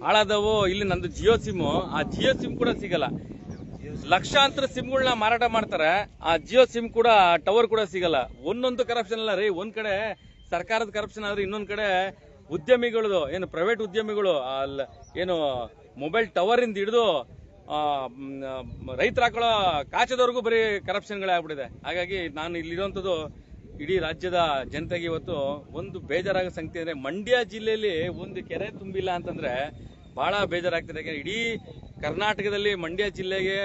ಹಾಳಾದವು. ಇಲ್ಲಿ ನಂದು ಜಿಯೋ ಸಿಮ್, ಆ ಜಿಯೋ ಸಿಮ್ ಕೂಡ ಸಿಗಲ್ಲ. ಲಕ್ಷಾಂತರ ಸಿಮ್ಗಳನ್ನ ಮಾರಾಟ ಮಾಡ್ತಾರೆ, ಆ ಜಿಯೋ ಸಿಮ್ ಕೂಡ ಟವರ್ ಕೂಡ ಸಿಗಲ್ಲ. ಒಂದೊಂದು ಕರಪ್ಷನ್ ಅಲ್ಲ ರೀ. ಒಂದ್ ಕಡೆ ಸರ್ಕಾರದ ಕರಪ್ಷನ್ ಆದ್ರೆ ಇನ್ನೊಂದ್ ಕಡೆ ಉದ್ಯಮಿಗಳದು, ಏನು ಪ್ರೈವೇಟ್ ಉದ್ಯಮಿಗಳು ಏನು ಮೊಬೈಲ್ ಟವರ್ ಇಂದ ಹಿಡಿದು ರೈತರ ಹಾಕೊಳ್ಳೋ ಕಾಚದವರೆಗೂ ಬರೀ ಕರಪ್ಷನ್ಗಳೇ ಆಗ್ಬಿಟ್ಟಿದೆ. ಹಾಗಾಗಿ ನಾನು ಇಲ್ಲಿರುವಂತದ್ದು ಇಡೀ ರಾಜ್ಯದ ಜನತೆಗೆ ಇವತ್ತು ಒಂದು ಬೇಜಾರಾಗೋ ಸಂಗತಿ ಅಂದ್ರೆ, ಮಂಡ್ಯ ಜಿಲ್ಲೆಯಲ್ಲಿ ಒಂದು ಕೆರೆ ತುಂಬಿಲ್ಲ ಅಂತಂದ್ರೆ ಬಹಳ ಬೇಜಾರಾಗ್ತದೆ. ಯಾಕಂದ್ರೆ ಇಡೀ ಕರ್ನಾಟಕದಲ್ಲಿ ಮಂಡ್ಯ ಜಿಲ್ಲೆಗೆ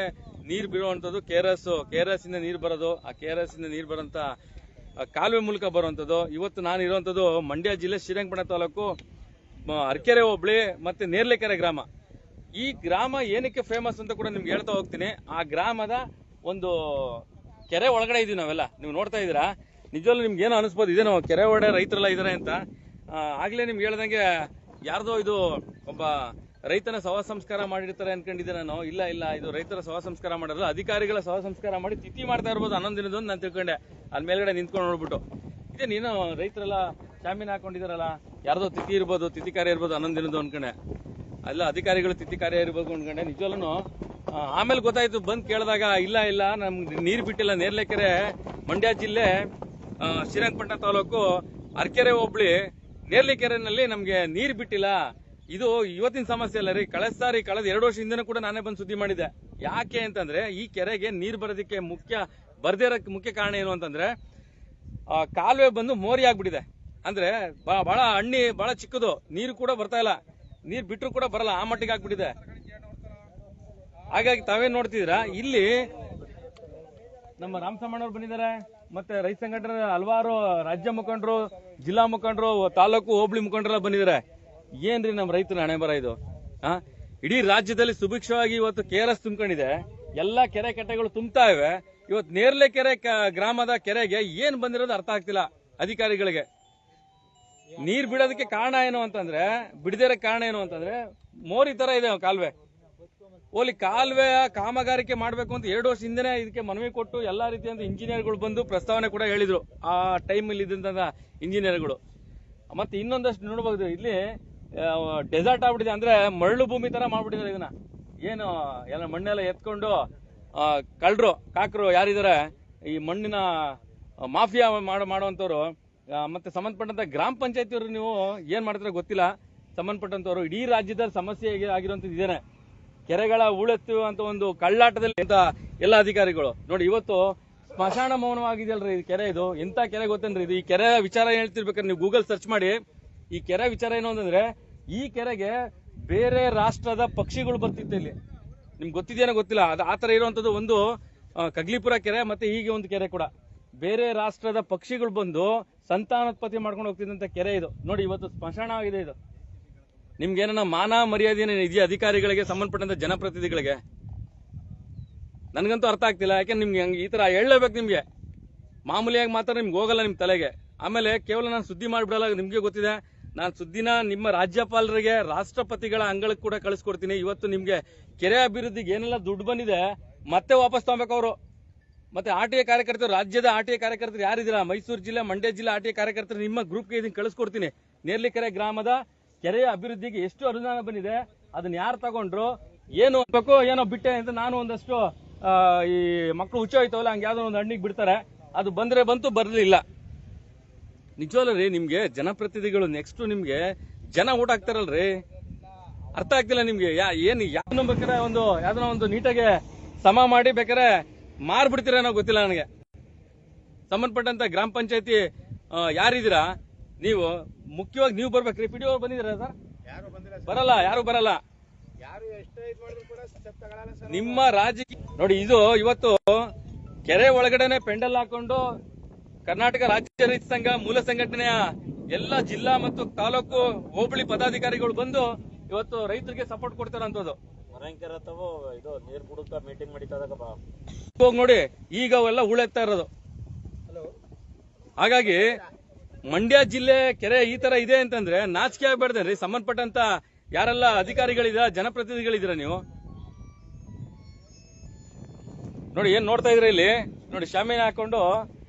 ನೀರು ಬೀಳುವಂತದ್ದು KRS ಇಂದ ನೀರು ಬರೋದು, ಆ KRS ಇಂದ ನೀರು ಬರೋಂತ ಕಾಲುವೆ ಮೂಲಕ ಬರುವಂತದ್ದು. ಇವತ್ತು ನಾನು ಇರುವಂತದ್ದು ಮಂಡ್ಯ ಜಿಲ್ಲೆ ಶ್ರೀರಂಗಪಟ್ಟಣ ತಾಲೂಕು ಅರಕೆರೆ ಹೋಬಳಿ ಮತ್ತೆ ನೇರ್ಲೆಕೆರೆ ಗ್ರಾಮ. ಈ ಗ್ರಾಮ ಏನಕ್ಕೆ ಫೇಮಸ್ ಅಂತ ಕೂಡ ನಿಮ್ಗೆ ಹೇಳ್ತಾ ಹೋಗ್ತೀನಿ. ಆ ಗ್ರಾಮದ ಒಂದು ಕೆರೆ ಒಳಗಡೆ ಇದೀವಿ ನಾವೆಲ್ಲ, ನೀವು ನೋಡ್ತಾ ಇದೀರಾ. ನಿಜವಲ್ಲೂ ನಿಮ್ಗೆ ಏನೋ ಅನಿಸ್ಬೋದು, ಇದೇನೋ ಕೆರೆ ಒಳಗಡೆ ರೈತರೆಲ್ಲ ಇದಾರೆ ಅಂತ. ಆಗ್ಲೇ ನಿಮ್ಗೆ ಹೇಳ್ದಂಗೆ ಯಾರ್ದೋ ಇದು ಒಬ್ಬ ರೈತನ ಶವ ಸಂಸ್ಕಾರ ಮಾಡಿರ್ತಾರೆ ಅನ್ಕೊಂಡಿದ್ದೆ ನಾನು. ಇಲ್ಲ, ಇದು ರೈತರ ಶವ ಸಂಸ್ಕಾರ ಮಾಡೋದು, ಅಧಿಕಾರಿಗಳ ಶವ ಸಂಸ್ಕಾರ ಮಾಡಿ ತಿಥಿ ಮಾಡ್ತಾ ಇರ್ಬೋದು 11 ದಿನದೊಂದು ನಾನು ತಿಳ್ಕೊಂಡೆ. ಅಲ್ಲಿ ಮೇಲ್ಗಡೆ ನಿಂತ್ಕೊಂಡು ನೋಡ್ಬಿಟ್ಟು, ಇದೇ ನೀನು ರೈತರೆಲ್ಲ ಶಾಮೀನ್ ಹಾಕೊಂಡಿದಾರಲ್ಲ, ಯಾರ್ದೋ ತಿಥಿ ಇರ್ಬೋದು, ತಿಥಿ ಕಾರ್ಯ ಇರ್ಬೋದು 11 ದಿನದ್ದು ಅನ್ಕೊಂಡೆ. ಅಲ್ಲ, ಅಧಿಕಾರಿಗಳು ತಿಥಿ ಕಾರ್ಯ ಇರ್ಬೋದು ಅನ್ಕೊಂಡೆ. ನಿಜವಲ್ಲೂ ಆಮೇಲೆ ಗೊತ್ತಾಯ್ತು, ಬಂದ್ ಕೇಳಿದಾಗ ಇಲ್ಲ ನಮ್ಗೆ ನೀರು ಬಿಟ್ಟಿಲ್ಲ. ನೇರ್ಲೆಕೆರೆ ಮಂಡ್ಯ ಜಿಲ್ಲೆ ಶ್ರೀರಂಗಪಟ್ಟಣ ತಾಲೂಕು ಅರಕೆರೆ ಹೋಬಳಿ ನೇರ್ಲೆಕೆರೆನಲ್ಲಿ ನಮ್ಗೆ ನೀರು ಬಿಟ್ಟಿಲ್ಲ. ಇದು ಇವತ್ತಿನ ಸಮಸ್ಯೆ ಅಲ್ಲ ರೀ. ಕಳೆದ 2 ವರ್ಷದಿಂದನೂ ಕೂಡ ನಾನೇ ಬಂದು ಸುದ್ದಿ ಮಾಡಿದ್ದೆ. ಯಾಕೆ ಅಂತಂದ್ರೆ, ಈ ಕೆರೆಗೆ ನೀರು ಬರೋದಕ್ಕೆ ಮುಖ್ಯ ಕಾರಣ ಏನು ಅಂತಂದ್ರೆ, ಕಾಲುವೆ ಬಂದು ಮೋರಿ ಆಗ್ಬಿಟ್ಟಿದೆ. ಅಂದ್ರೆ ಬಹಳ ಚಿಕ್ಕದು, ನೀರು ಕೂಡ ಬರ್ತಾ ಇಲ್ಲ, ನೀರು ಬಿಟ್ಟರು ಕೂಡ ಬರಲ್ಲ, ಆ ಮಟ್ಟಿಗೆ ಆಗ್ಬಿಟ್ಟಿದೆ. ಹಾಗಾಗಿ ತಾವೇನ್ ನೋಡ್ತಿದ್ದೀರಾ, ಇಲ್ಲಿ ನಮ್ಮ ರಾಮಸಮ್ಮಣ್ಣವ್ರು ಬಂದಿದ್ದಾರೆ, ಮತ್ತೆ ರೈತ ಸಂಘಟನೆ ಹಲವಾರು ರಾಜ್ಯ ಮುಖಂಡರು, ಜಿಲ್ಲಾ ಮುಖಂಡರು, ತಾಲೂಕು ಹೋಬಳಿ ಮುಖಂಡರೆಲ್ಲ ಬಂದಿದ್ದಾರೆ. ಏನ್ರಿ ನಮ್ಮ ರೈತರ ಹಣೆ ಬರ ಇದು? ಇಡೀ ರಾಜ್ಯದಲ್ಲಿ ಸುಭಿಕ್ಷವಾಗಿ ಇವತ್ತು KRS ತುಂಬಿಕೊಂಡಿದೆ, ಎಲ್ಲಾ ಕೆರೆ ಕಟ್ಟೆಗಳು ತುಂಬ್ತಾ ಇವೆ. ಇವತ್ತು ನೇರ್ಲೆಕೆರೆ ಗ್ರಾಮದ ಕೆರೆಗೆ ಏನ್ ಬಂದಿರೋದು ಅರ್ಥ ಆಗ್ತಿಲ್ಲ ಅಧಿಕಾರಿಗಳಿಗೆ. ನೀರ್ ಬಿಡೋದಕ್ಕೆ ಕಾರಣ ಏನು ಅಂತಂದ್ರೆ, ಬಿಡದಿರೋ ಕಾರಣ ಏನು ಅಂತಂದ್ರೆ, ಮೋರಿ ತರ ಇದೆ ಕಾಲುವೆ. ಕಾಲುವೆ ಕಾಮಗಾರಿಕೆ ಮಾಡಬೇಕು ಅಂತ 2 ವರ್ಷ ಹಿಂದೆನೆ ಇದಕ್ಕೆ ಮನವಿ ಕೊಟ್ಟು ಎಲ್ಲಾ ರೀತಿಯಿಂದ ಇಂಜಿನಿಯರ್ಗಳು ಬಂದು ಪ್ರಸ್ತಾವನೆ ಕೂಡ ಹೇಳಿದ್ರು. ಆ ಟೈಮಲ್ಲಿ ಇದ್ದಂತ ಇಂಜಿನಿಯರ್ಗಳು. ಮತ್ತೆ ಇನ್ನೊಂದಷ್ಟು ನೋಡಬಹುದು, ಇಲ್ಲಿ ಡೆಸರ್ಟ್ ಆಗ್ಬಿಟ್ಟಿದೆ. ಅಂದ್ರೆ ಮರಳು ಭೂಮಿ ತರ ಮಾಡ್ಬಿಟ್ಟಿದ್ದಾರೆ ಇದನ್ನ. ಏನು ಎಲ್ಲ ಮಣ್ಣೆಲ್ಲ ಎತ್ಕೊಂಡು ಕಳ್ಳರು ಕಾಕರು ಯಾರಿದ್ದಾರೆ, ಈ ಮಣ್ಣಿನ ಮಾಫಿಯಾ ಮಾಡುವಂತವ್ರು, ಮತ್ತೆ ಸಂಬಂಧಪಟ್ಟಂತ ಗ್ರಾಮ ಪಂಚಾಯತಿಯವರು ನೀವು ಏನ್ ಮಾಡ್ತಾರೆ ಗೊತ್ತಿಲ್ಲ. ಸಂಬಂಧಪಟ್ಟಂತವ್ರು ಇಡೀ ರಾಜ್ಯದ ಸಮಸ್ಯೆ ಆಗಿರುವಂತದ್ದು ಇದೇನೆ. ಕೆರೆಗಳ ಹೂಳೆತ್ತುವಂತ ಒಂದು ಕಳ್ಳಾಟದಲ್ಲಿ ಎಲ್ಲ ಅಧಿಕಾರಿಗಳು ನೋಡಿ. ಇವತ್ತು ಸ್ಮಶಾನ ಮೌನವಾಗಿದೆಯಲ್ರಿ ಈ ಕೆರೆ. ಇದು ಎಂತ ಕೆರೆ ಗೊತ್ತೇನ್ರಿ ಇದು? ಈ ಕೆರೆ ವಿಚಾರ ಹೇಳ್ತಿರ್ಬೇಕಾದ್ರೆ ನೀವು ಗೂಗಲ್ ಸರ್ಚ್ ಮಾಡಿ. ಈ ಕೆರೆ ವಿಚಾರ ಏನು ಅಂತಂದ್ರೆ, ಈ ಕೆರೆಗೆ ಬೇರೆ ರಾಷ್ಟ್ರದ ಪಕ್ಷಿಗಳು ಬರ್ತಿತ್ತು ಇಲ್ಲಿ. ನಿಮ್ಗೆ ಗೊತ್ತಿದೆಯೇನೋ ಗೊತ್ತಿಲ್ಲ. ಅದು ಆತರ ಇರುವಂತದ್ದು ಒಂದು ಕಗ್ಲಿಪುರ ಕೆರೆ, ಮತ್ತೆ ಹೀಗೆ ಒಂದು ಕೆರೆ ಕೂಡ ಬೇರೆ ರಾಷ್ಟ್ರದ ಪಕ್ಷಿಗಳು ಬಂದು ಸಂತಾನೋತ್ಪತ್ತಿ ಮಾಡ್ಕೊಂಡು ಹೋಗ್ತಿದ್ದಂತ ಕೆರೆ ಇದು. ನೋಡಿ, ಇವತ್ತು ಸ್ಮಶಾನ ಆಗಿದೆ ಇದು. ನಿಮ್ಗೆ ಏನನ್ನ ಮಾನ ಮರ್ಯಾದೆ ಇದೆಯಾ ಅಧಿಕಾರಿಗಳಿಗೆ, ಸಂಬಂಧಪಟ್ಟಂತ ಜನಪ್ರತಿನಿಧಿಗಳಿಗೆ? ನನ್ಗಂತೂ ಅರ್ಥ ಆಗ್ತಿಲ್ಲ. ಯಾಕೆಂದ್ರೆ ನಿಮ್ಗೆ ಈ ತರ ಹೇಳಲೇಬೇಕು. ನಿಮ್ಗೆ ಮಾಮೂಲಿಯಾಗಿ ಮಾತ್ರ ನಿಮ್ಗೆ ಹೋಗಲ್ಲ ನಿಮ್ ತಲೆಗೆ. ಆಮೇಲೆ ಕೇವಲ ನಾನು ಸುದ್ದಿ ಮಾಡ್ಬಿಡಲ್ಲ, ನಿಮ್ಗೆ ಗೊತ್ತಿದೆ. ನಾನು ಸುದ್ದಿನ ನಿಮ್ಮ ರಾಜ್ಯಪಾಲರಿಗೆ, ರಾಷ್ಟ್ರಪತಿಗಳ ಅಂಗಳಕ್ಕೆ ಕೂಡ ಕಳಿಸ್ಕೊಡ್ತೀನಿ. ಇವತ್ತು ನಿಮ್ಗೆ ಕೆರೆ ಅಭಿವೃದ್ಧಿಗೆ ಏನೆಲ್ಲ ದುಡ್ಡು ಬಂದಿದೆ ಮತ್ತೆ ವಾಪಸ್ ತಗೋಬೇಕು ಅವರು. ಮತ್ತೆ RTI ಕಾರ್ಯಕರ್ತರು, ರಾಜ್ಯದ RTI ಕಾರ್ಯಕರ್ತರು ಯಾರಿದ್ದೀರಾ, ಮೈಸೂರು ಜಿಲ್ಲೆ, ಮಂಡ್ಯ ಜಿಲ್ಲೆ RTI ಕಾರ್ಯಕರ್ತರು ನಿಮ್ಮ ಗ್ರೂಪ್ಗೆ ಇದನ್ನ ಕಳಿಸ್ಕೊಡ್ತೀನಿ. ನೇರ್ಲೆಕೆರೆ ಗ್ರಾಮದ ಕೆರೆಯ ಅಭಿವೃದ್ಧಿಗೆ ಎಷ್ಟು ಅನುದಾನ ಬಂದಿದೆ, ಅದನ್ನ ಯಾರು ತಗೊಂಡ್ರು, ಏನು ಬೇಕು, ಏನೋ ಬಿಟ್ಟೆ ಅಂತ. ನಾನು ಒಂದಷ್ಟು ಈ ಮಕ್ಕಳು ಹುಚ್ಚ ಹೋಯ್ತವಲ್ಲ, ಹಂಗೆ ಯಾವ್ದೋ ಒಂದು ಹಣ್ಣಿಗೆ ಬಿಡ್ತಾರೆ, ಅದು ಬಂದ್ರೆ ಬಂತು, ಬರ್ಲಿಲ್ಲ. ನಿಜವಲ್ಲ ರೀ, ನಿಮ್ಗೆ ಜನಪ್ರತಿನಿಧಿಗಳು ನೆಕ್ಸ್ಟ್ ನಿಮ್ಗೆ ಜನ ಊಟ ಹಾಕ್ತಾರಲ್ರಿ, ಅರ್ಥ ಆಗ್ತಿಲ್ಲ ನಿಮ್ಗೆ. ಏನ್ ಯಾವ್ದನ್ನ ಬೇಕಾರೆ ಯಾವ್ದನ್ನ ಒಂದು ನೀಟಾಗಿ ಸಮ ಮಾಡಿ ಬೇಕಾರೆ ಮಾರ್ಬಿಡ್ತೀರ ಗೊತ್ತಿಲ್ಲ ನನಗೆ. ಸಂಬಂಧಪಟ್ಟಂತ ಗ್ರಾಮ ಪಂಚಾಯತಿ ಯಾರಿದ್ದೀರಾ ನೀವು, ಮುಖ್ಯವಾಗಿ ನೀವು ಬರ್ಬೇಕ್ರಿ. PDO ಅವ್ರು ಬಂದಿದ್ದೀರಾ ಸರ್? ಬರಲ್ಲ, ಯಾರು ಬರಲ್ಲ. ನಿಮ್ಮ ರಾಜಕೀಯ ನೋಡಿ. ಇದು ಇವತ್ತು ಕೆರೆ ಒಳಗಡೆನೆ ಪೆಂಡಲ್ ಹಾಕೊಂಡು ಕರ್ನಾಟಕ ರಾಜ್ಯ ರೈತ ಸಂಘ ಮೂಲ ಸಂಘಟನೆಯ ಎಲ್ಲ ಜಿಲ್ಲಾ ಮತ್ತು ತಾಲೂಕು ಹೋಬಳಿ ಪದಾಧಿಕಾರಿಗಳು ಬಂದು ಇವತ್ತು ರೈತರಿಗೆ ಸಪೋರ್ಟ್ ಕೊಡ್ತಾರಂತದ್ದು. ಇದು ನೀರ್ ಬಿಡುತ್ತಾ ಮೀಟಿಂಗ್ ಹೋಗಿ ನೋಡಿ, ಈಗ ಅವೆಲ್ಲ ಹೂಳೆತ್ತಾ ಇರೋದು. ಹಾಗಾಗಿ ಮಂಡ್ಯ ಜಿಲ್ಲೆ ಕೆರೆ ಈ ತರ ಇದೆ ಅಂತಂದ್ರೆ ನಾಚಿಕೆ ಆಗ್ಬೇಡ್ದೇನ್ರಿ. ಸಂಬಂಧಪಟ್ಟಂತ ಯಾರೆಲ್ಲ ಅಧಿಕಾರಿಗಳಿದ್ದೀರಾ, ಜನಪ್ರತಿನಿಧಿಗಳಿದ್ದೀರಾ ನೀವು ನೋಡಿ. ಏನ್ ನೋಡ್ತಾ ಇದ್ರೆ ಇಲ್ಲಿ ನೋಡಿ, ಶಾಮೀನ್ ಹಾಕೊಂಡು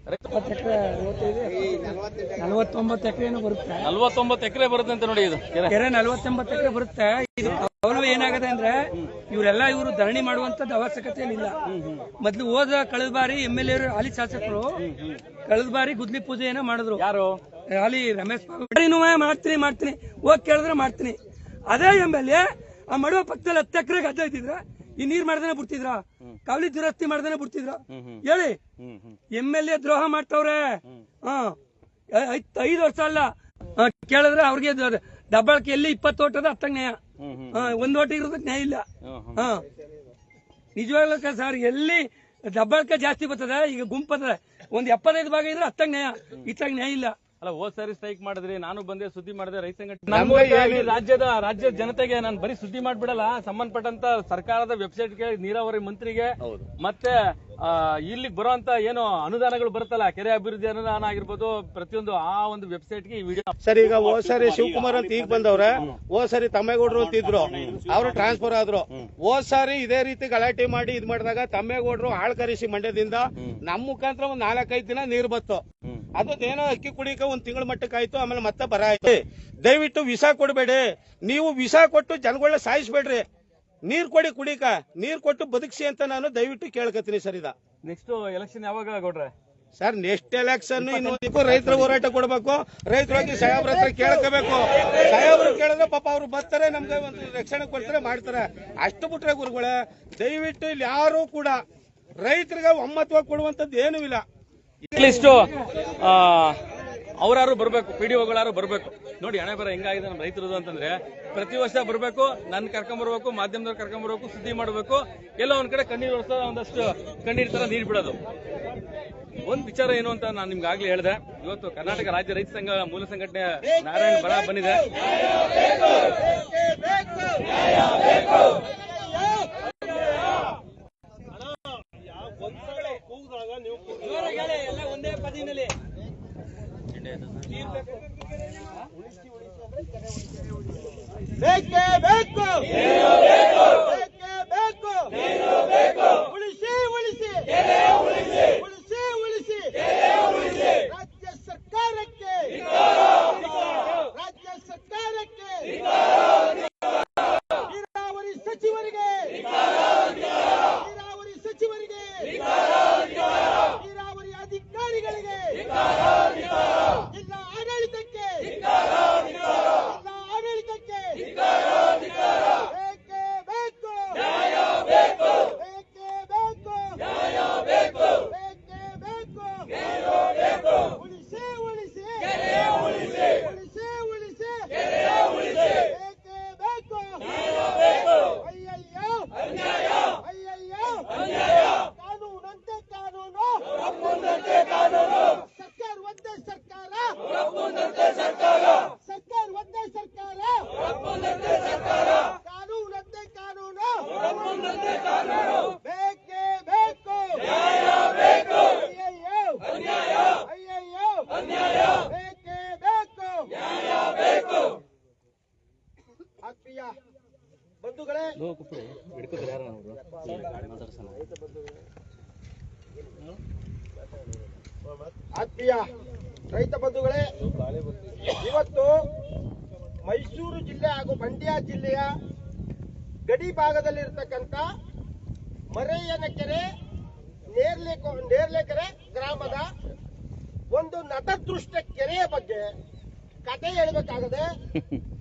49 ಎಕರೆ ಬರುತ್ತೆ. 49 ಎಕರೆ ಬರುತ್ತೆ ಅಂತ ನೋಡಿ. ಇದು ಕೆರೆ 49 ಎಕರೆ ಬರುತ್ತೆ. ಇದು ಅವನು ಏನಾಗದೆ ಅಂದ್ರೆ ಇವರು ಧರಣಿ ಮಾಡುವಂತದ್ದು ಅವಶ್ಯಕತೆ ಏನಿಲ್ಲ. ಮೊದ್ಲು ಕಳೆದ ಬಾರಿ MLA ಹಾಲಿ ಶಾಸಕರು ಕಳೆದ ಬಾರಿ ಗುದ್ಲಿ ಪೂಜೆ ಏನೋ ಮಾಡಿದ್ರು. ಯಾರು? ಹಾಲಿ ರಮೇಶ್ ಬಾಬು. ಮಾಡ್ತೀನಿ ಹೋಗಿ ಕೇಳಿದ್ರೆ ಮಾಡ್ತೀನಿ. ಅದೇ MLA ಆ ಮಾಡುವ ಪಕ್ಕದಲ್ಲಿ 10 ಎಕರೆಗೆ ಅಡ್ಡ ಇದ್ದಿದ್ರ ಈ ನೀರ್ ಮಾಡ್ದೇನೆ ಬಿಡ್ತಿದ್ರ, ಕಾವಲಿ ದುರಸ್ತಿ ಮಾಡ್ದೇನೆ ಬಿಡ್ತಿದ್ರ ಹೇಳಿ? MLA ದ್ರೋಹ ಮಾಡ್ತವ್ರೆ. 5 ವರ್ಷ ಅಲ್ಲ ಕೇಳಿದ್ರೆ ಅವ್ರಿಗೆ ದಬ್ಬಾಳಿಕೆ ಎಲ್ಲಿ 20 ಓಟದ ಹತ್ತಂಗ ನ್ಯಾಯ, 1 ಓಟ ಇರೋದಕ್ಕೆ ನ್ಯಾಯ ಇಲ್ಲ. ನಿಜವಾಗ್ಲೂ ಸರ್ ಎಲ್ಲಿ ದಬ್ಬಾಳಿಕೆ ಜಾಸ್ತಿ ಬರ್ತದೆ. ಈಗ ಗುಂಪದ 75 ಭಾಗ ಇದ್ರೆ ಹತ್ತಂಗ ನ್ಯಾಯ, ಇತ್ತಾಗ ನ್ಯಾಯ ಇಲ್ಲ. ಅಲ್ಲ, ಹೋದ್ ಸಾರಿ ಸ್ಟ್ರೈಕ್ ಮಾಡಿದ್ರಿ, ನಾನು ಬಂದೆ ಸುದ್ದಿ ಮಾಡಿದೆ. ರೈತ ಸಂಘಟನೆ ರಾಜ್ಯದ ಜನತೆಗೆ ನಾನು ಬರೀ ಸುದ್ದಿ ಮಾಡ್ಬಿಡಲ್ಲ, ಸಂಬಂಧಪಟ್ಟಂತ ಸರ್ಕಾರದ ವೆಬ್ಸೈಟ್ಗೆ, ನೀರಾವರಿ ಮಂತ್ರಿಗೆ, ಮತ್ತೆ ಇಲ್ಲಿಗೆ ಬರುವಂತ ಏನು ಅನುದಾನಗಳು ಬರುತ್ತಲ್ಲ, ಕೆರೆ ಅಭಿವೃದ್ಧಿ ಅನುದಾನ ಆಗಿರ್ಬೋದು, ಪ್ರತಿಯೊಂದು ಆ ಒಂದು ವೆಬ್ಸೈಟ್ಗೆ ಈ ವಿಡಿಯೋ. ಸರ್, ಈಗ ಹೋದ್ ಸಾರಿ ಶಿವಕುಮಾರ್ ಅಂತ ಈಗ ಬಂದವ್ರೆ, ಹೋದ್ ಸಾರಿ ತಮ್ಮೇಗೌಡರು ಅಂತ ಇದ್ರು, ಅವರು ಟ್ರಾನ್ಸ್ಫರ್ ಆದ್ರು. ಹೋದ್ ಸಾರಿ ಇದೇ ರೀತಿ ಗಲಾಟೆ ಮಾಡಿ ಇದ್ ಮಾಡಿದಾಗ ತಮ್ಮೇಗೌಡರು ಆಳ್ ಕರೆಸಿ ಮಂಡ್ಯದಿಂದ ನಮ್ಮ ಮುಖಾಂತರ ಒಂದ್ 4-5 ದಿನ ನೀರು ಬತ್ತು. ಅದೇನೋ ಅಕ್ಕಿ ಕುಡಿಕ 1 ತಿಂಗಳ ಮಟ್ಟಕ್ಕೆ ಆಯ್ತು, ಆಮೇಲೆ ಮತ್ತೆ ಬರ ಆಯ್ತು. ದಯವಿಟ್ಟು ವಿಸಾ ಕೊಡಬೇಡಿ, ನೀವು ವಿಸಾ ಕೊಟ್ಟು ಜನಗಳನ್ನ ಸಾಯಿಸ್ಬೇಡ್ರಿ. ನೀರ್ ಕೊಡಿ, ಕುಡಿಕ ನೀರ್ ಕೊಟ್ಟು ಬದುಕಿಸಿ ಅಂತ ನಾನು ದಯವಿಟ್ಟು ಕೇಳ್ಕತ್ತೀನಿ ಸರ್. ಇದ ನೆಕ್ಸ್ಟ್ ಎಲೆಕ್ಷನ್ ಯಾವಾಗ ಗೌಡ್ರೆ? ಸರ್, ನೆಕ್ಸ್ಟ್ ಎಲೆಕ್ಷನ್ ಇನ್ನೊಂದು ರೈತರ ಹೋರಾಟ ಕೊಡಬೇಕು. ರೈತರಾಗಿ ಸಾಹೇಬ್ರ ಹತ್ರ ಕೇಳ್ಕೋಬೇಕು. ಸಾಹೇಬ್ರು ಕೇಳಿದ್ರೆ ಪಾಪ ಅವ್ರು ಬರ್ತಾರೆ, ನಮ್ಗೆ ಒಂದು ರಕ್ಷಣೆ ಕೊಡ್ತಾರೆ, ಮಾಡ್ತಾರೆ. ಅಷ್ಟು ಬಿಟ್ರೆ ಗುರುಗಳೇ, ದಯವಿಟ್ಟು ಇಲ್ಲಿ ಯಾರು ಕೂಡ ರೈತರಿಗೆ ಒಮ್ಮತ್ವ ಕೊಡುವಂತದ್ದು ಏನೂ ಇಲ್ಲ. ಇಷ್ಟು ಅವ್ರಾರು ಬರ್ಬೇಕು, PDOಗಳಾರು ಬರ್ಬೇಕು. ನೋಡಿ ಹಣೆ ಬರ ಹೆಂಗಾಗಿದೆ ನಮ್ಮ ರೈತರದು ಅಂತಂದ್ರೆ, ಪ್ರತಿ ವರ್ಷ ಬರ್ಬೇಕು, ನನ್ನ ಕರ್ಕೊಂಡ್ಬರ್ಬೇಕು, ಮಾಧ್ಯಮದವ್ರು ಕರ್ಕೊಂಡ್ಬರ್ಬೇಕು, ಸುದ್ದಿ ಮಾಡ್ಬೇಕು. ಎಲ್ಲೋ ಒಂದ್ ಕಡೆ ಕಣ್ಣೀರು ವರ್ಷ ಒಂದಷ್ಟು ಕಣ್ಣೀರ್ ತರ ನೀರು ಬಿಡೋದು. ಒಂದ್ ವಿಚಾರ ಏನು ಅಂತ ನಾನು ನಿಮ್ಗೆ ಆಗ್ಲೇ ಹೇಳಿದೆ. ಇವತ್ತು ಕರ್ನಾಟಕ ರಾಜ್ಯ ರೈತ ಸಂಘ ಮೂಲ ಸಂಘಟನೆ ನಾರಾಯಣ ಬರ ಬಂದಿದೆ. ಒಂದೇ ಪದಿನಲ್ಲಿ ಬೇಕೇ ಬೇಕು, ಉಳಿಸಿ ಉಳಿಸಿ ಉಳಿಸಿ ಉಳಿಸಿ ರಾಜ್ಯ ಸರ್ಕಾರಕ್ಕೆ, ರಾಜ್ಯ ಸರ್ಕಾರಕ್ಕೆ, ನೀರಾವರಿ ಸಚಿವರಿಗೆ, ನೀರಾವರಿ ಸಚಿವರಿಗೆ, ನೀರಾವರಿ ಅಧಿಕಾರಿಗಳಿಗೆ, ಜಿಲ್ಲಾ ಆಡಳಿತಕ್ಕೆ, ಜಿಲ್ಲಾ ಆಡಳಿತಕ್ಕೆ ಬೇಕೇ ಬೇಕು, ಬೇಕೇ ಬೇಕು, ಬೇಕೇ ಬೇಕು, ಉಳಿಸಿ ಉಳಿಸಿ ಉಳಿಸಿ ಉಳಿಸಿ ಬೇಕೇ ಬೇಕು. ಅಯ್ಯಯ್ಯೋ ಅಯ್ಯಯ್ಯೋ, ಕಾನೂನಂತೆ ಕಾನೂನು, ಸರ್ಕಾರ ಒಂದೇ ಸರ್ಕಾರ, ಸರ್ಕಾರ ಒಂದೇ ಸರ್ಕಾರ, ಕಾನೂನಂತೆ ಕಾನೂನು, ಬೇಕೇ ಬೇಕು. ಅಯ್ಯಯ್ಯೋ ಬೇಕೇ ಬೇಕು. ಆತ್ಮೀಯ ಬಂಧುಗಳೇ, ಆತ್ಮೀಯ ರೈತ ಬಂಧುಗಳೇ, ಇವತ್ತು ಮೈಸೂರು ಜಿಲ್ಲೆ ಹಾಗೂ ಮಂಡ್ಯ ಜಿಲ್ಲೆಯ ಗಡಿ ಭಾಗದಲ್ಲಿರ್ತಕ್ಕಂಥ ಮರೆಯನಕೆರೆ ನೇರ್ಲೆಕೆರೆ ಗ್ರಾಮದ ಒಂದು ನತದೃಷ್ಟ ಕೆರೆಯ ಬಗ್ಗೆ ಕಥೆ ಹೇಳಬೇಕಾಗದೆ,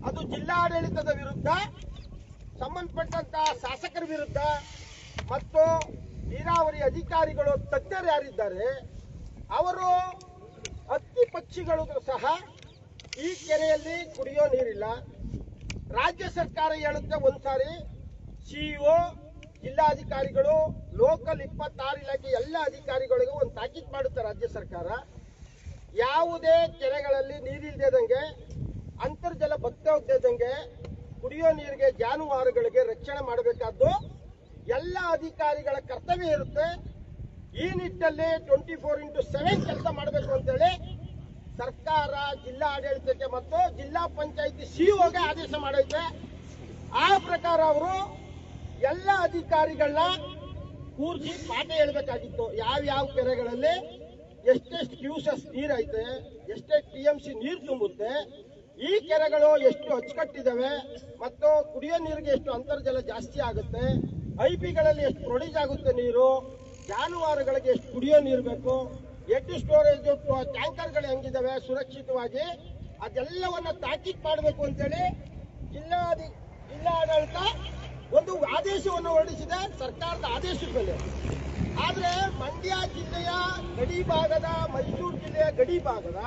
ಅದು ಜಿಲ್ಲಾಡಳಿತದ ವಿರುದ್ಧ, ಸಂಬಂಧಪಟ್ಟಂತ ಶಾಸಕರ ವಿರುದ್ಧ ಮತ್ತು ನೀರಾವರಿ ಅಧಿಕಾರಿಗಳು, ತಜ್ಞರು ಯಾರಿದ್ದಾರೆ ಅವರು, ಹಕ್ಕಿ ಪಕ್ಷಿಗಳು ಸಹ ಈ ಕೆರೆಯಲ್ಲಿ ಕುಡಿಯೋ ನೀರಿಲ್ಲ. ರಾಜ್ಯ ಸರ್ಕಾರ ಹೇಳುತ್ತೆ ಒಂದ್ಸಾರಿ, ಸಿಇಒ, ಜಿಲ್ಲಾಧಿಕಾರಿಗಳು, ಲೋಕಲ್ 26 ಇಲಾಖೆ ಎಲ್ಲ ಅಧಿಕಾರಿಗಳಿಗೂ ಒಂದು ತಾಕೀತು ಮಾಡುತ್ತೆ ರಾಜ್ಯ ಸರ್ಕಾರ. ಯಾವುದೇ ಕೆರೆಗಳಲ್ಲಿ ನೀರಿಲ್ದೇದಂಗೆ, ಅಂತರ್ಜಲ ಬತ್ತಾ ಹೋಗ್ದೇದಂಗೆ, ಕುಡಿಯೋ ನೀರಿಗೆ, ಜಾನುವಾರುಗಳಿಗೆ ರಕ್ಷಣೆ ಮಾಡಬೇಕಾದ್ದು ಎಲ್ಲ ಅಧಿಕಾರಿಗಳ ಕರ್ತವ್ಯ ಇರುತ್ತೆ. ಈ ನಿಟ್ಟಿನಲ್ಲಿ 24x7 ಕೆಲಸ ಮಾಡಬೇಕು ಅಂತೇಳಿ ಸರ್ಕಾರ ಜಿಲ್ಲಾ ಆಡಳಿತಕ್ಕೆ ಮತ್ತು ಜಿಲ್ಲಾ ಪಂಚಾಯಿತಿ ಸಿಇಒಗೆ ಆದೇಶ ಮಾಡೈತೆ. ಆ ಪ್ರಕಾರ ಅವರು ಎಲ್ಲ ಅಧಿಕಾರಿಗಳನ್ನ ಕೂರಿಸಿ ಪಾಠ ಹೇಳಬೇಕಾಗಿತ್ತು. ಯಾವ ಕೆರೆಗಳಲ್ಲಿ ಎಷ್ಟೆಷ್ಟು ಕ್ಯೂಸಸ್ ನೀರೈತೆ, ಎಷ್ಟೆಷ್ಟು TMC ನೀರು ತುಂಬುತ್ತೆ, ಈ ಕೆರೆಗಳು ಎಷ್ಟು ಅಚ್ಚುಕಟ್ಟಿದ್ದಾವೆ ಮತ್ತು ಕುಡಿಯೋ ನೀರಿಗೆ ಎಷ್ಟು ಅಂತರ್ಜಲ ಜಾಸ್ತಿ ಆಗುತ್ತೆ, IPಗಳಲ್ಲಿ ಎಷ್ಟು ಪ್ರೊಡ್ಯೂಸ್ ಆಗುತ್ತೆ ನೀರು, ಜಾನುವಾರುಗಳಿಗೆ ಎಷ್ಟು ಕುಡಿಯೋ ನೀರು ಬೇಕು, ಎಷ್ಟು ಸ್ಟೋರೇಜ್ ಟ್ಯಾಂಕರ್ಗಳು ಹೆಂಗಿದಾವೆ ಸುರಕ್ಷಿತವಾಗಿ, ಅದೆಲ್ಲವನ್ನ ತಾಕೀತು ಮಾಡಬೇಕು ಅಂತೇಳಿ ಜಿಲ್ಲಾಡಳಿತ ಒಂದು ಆದೇಶವನ್ನು ಹೊರಡಿಸಿದೆ ಸರ್ಕಾರದ ಆದೇಶದ ಮೇಲೆ. ಆದ್ರೆ ಮಂಡ್ಯ ಜಿಲ್ಲೆಯ ಗಡಿ ಭಾಗದ, ಮೈಸೂರು ಜಿಲ್ಲೆಯ ಗಡಿ ಭಾಗದ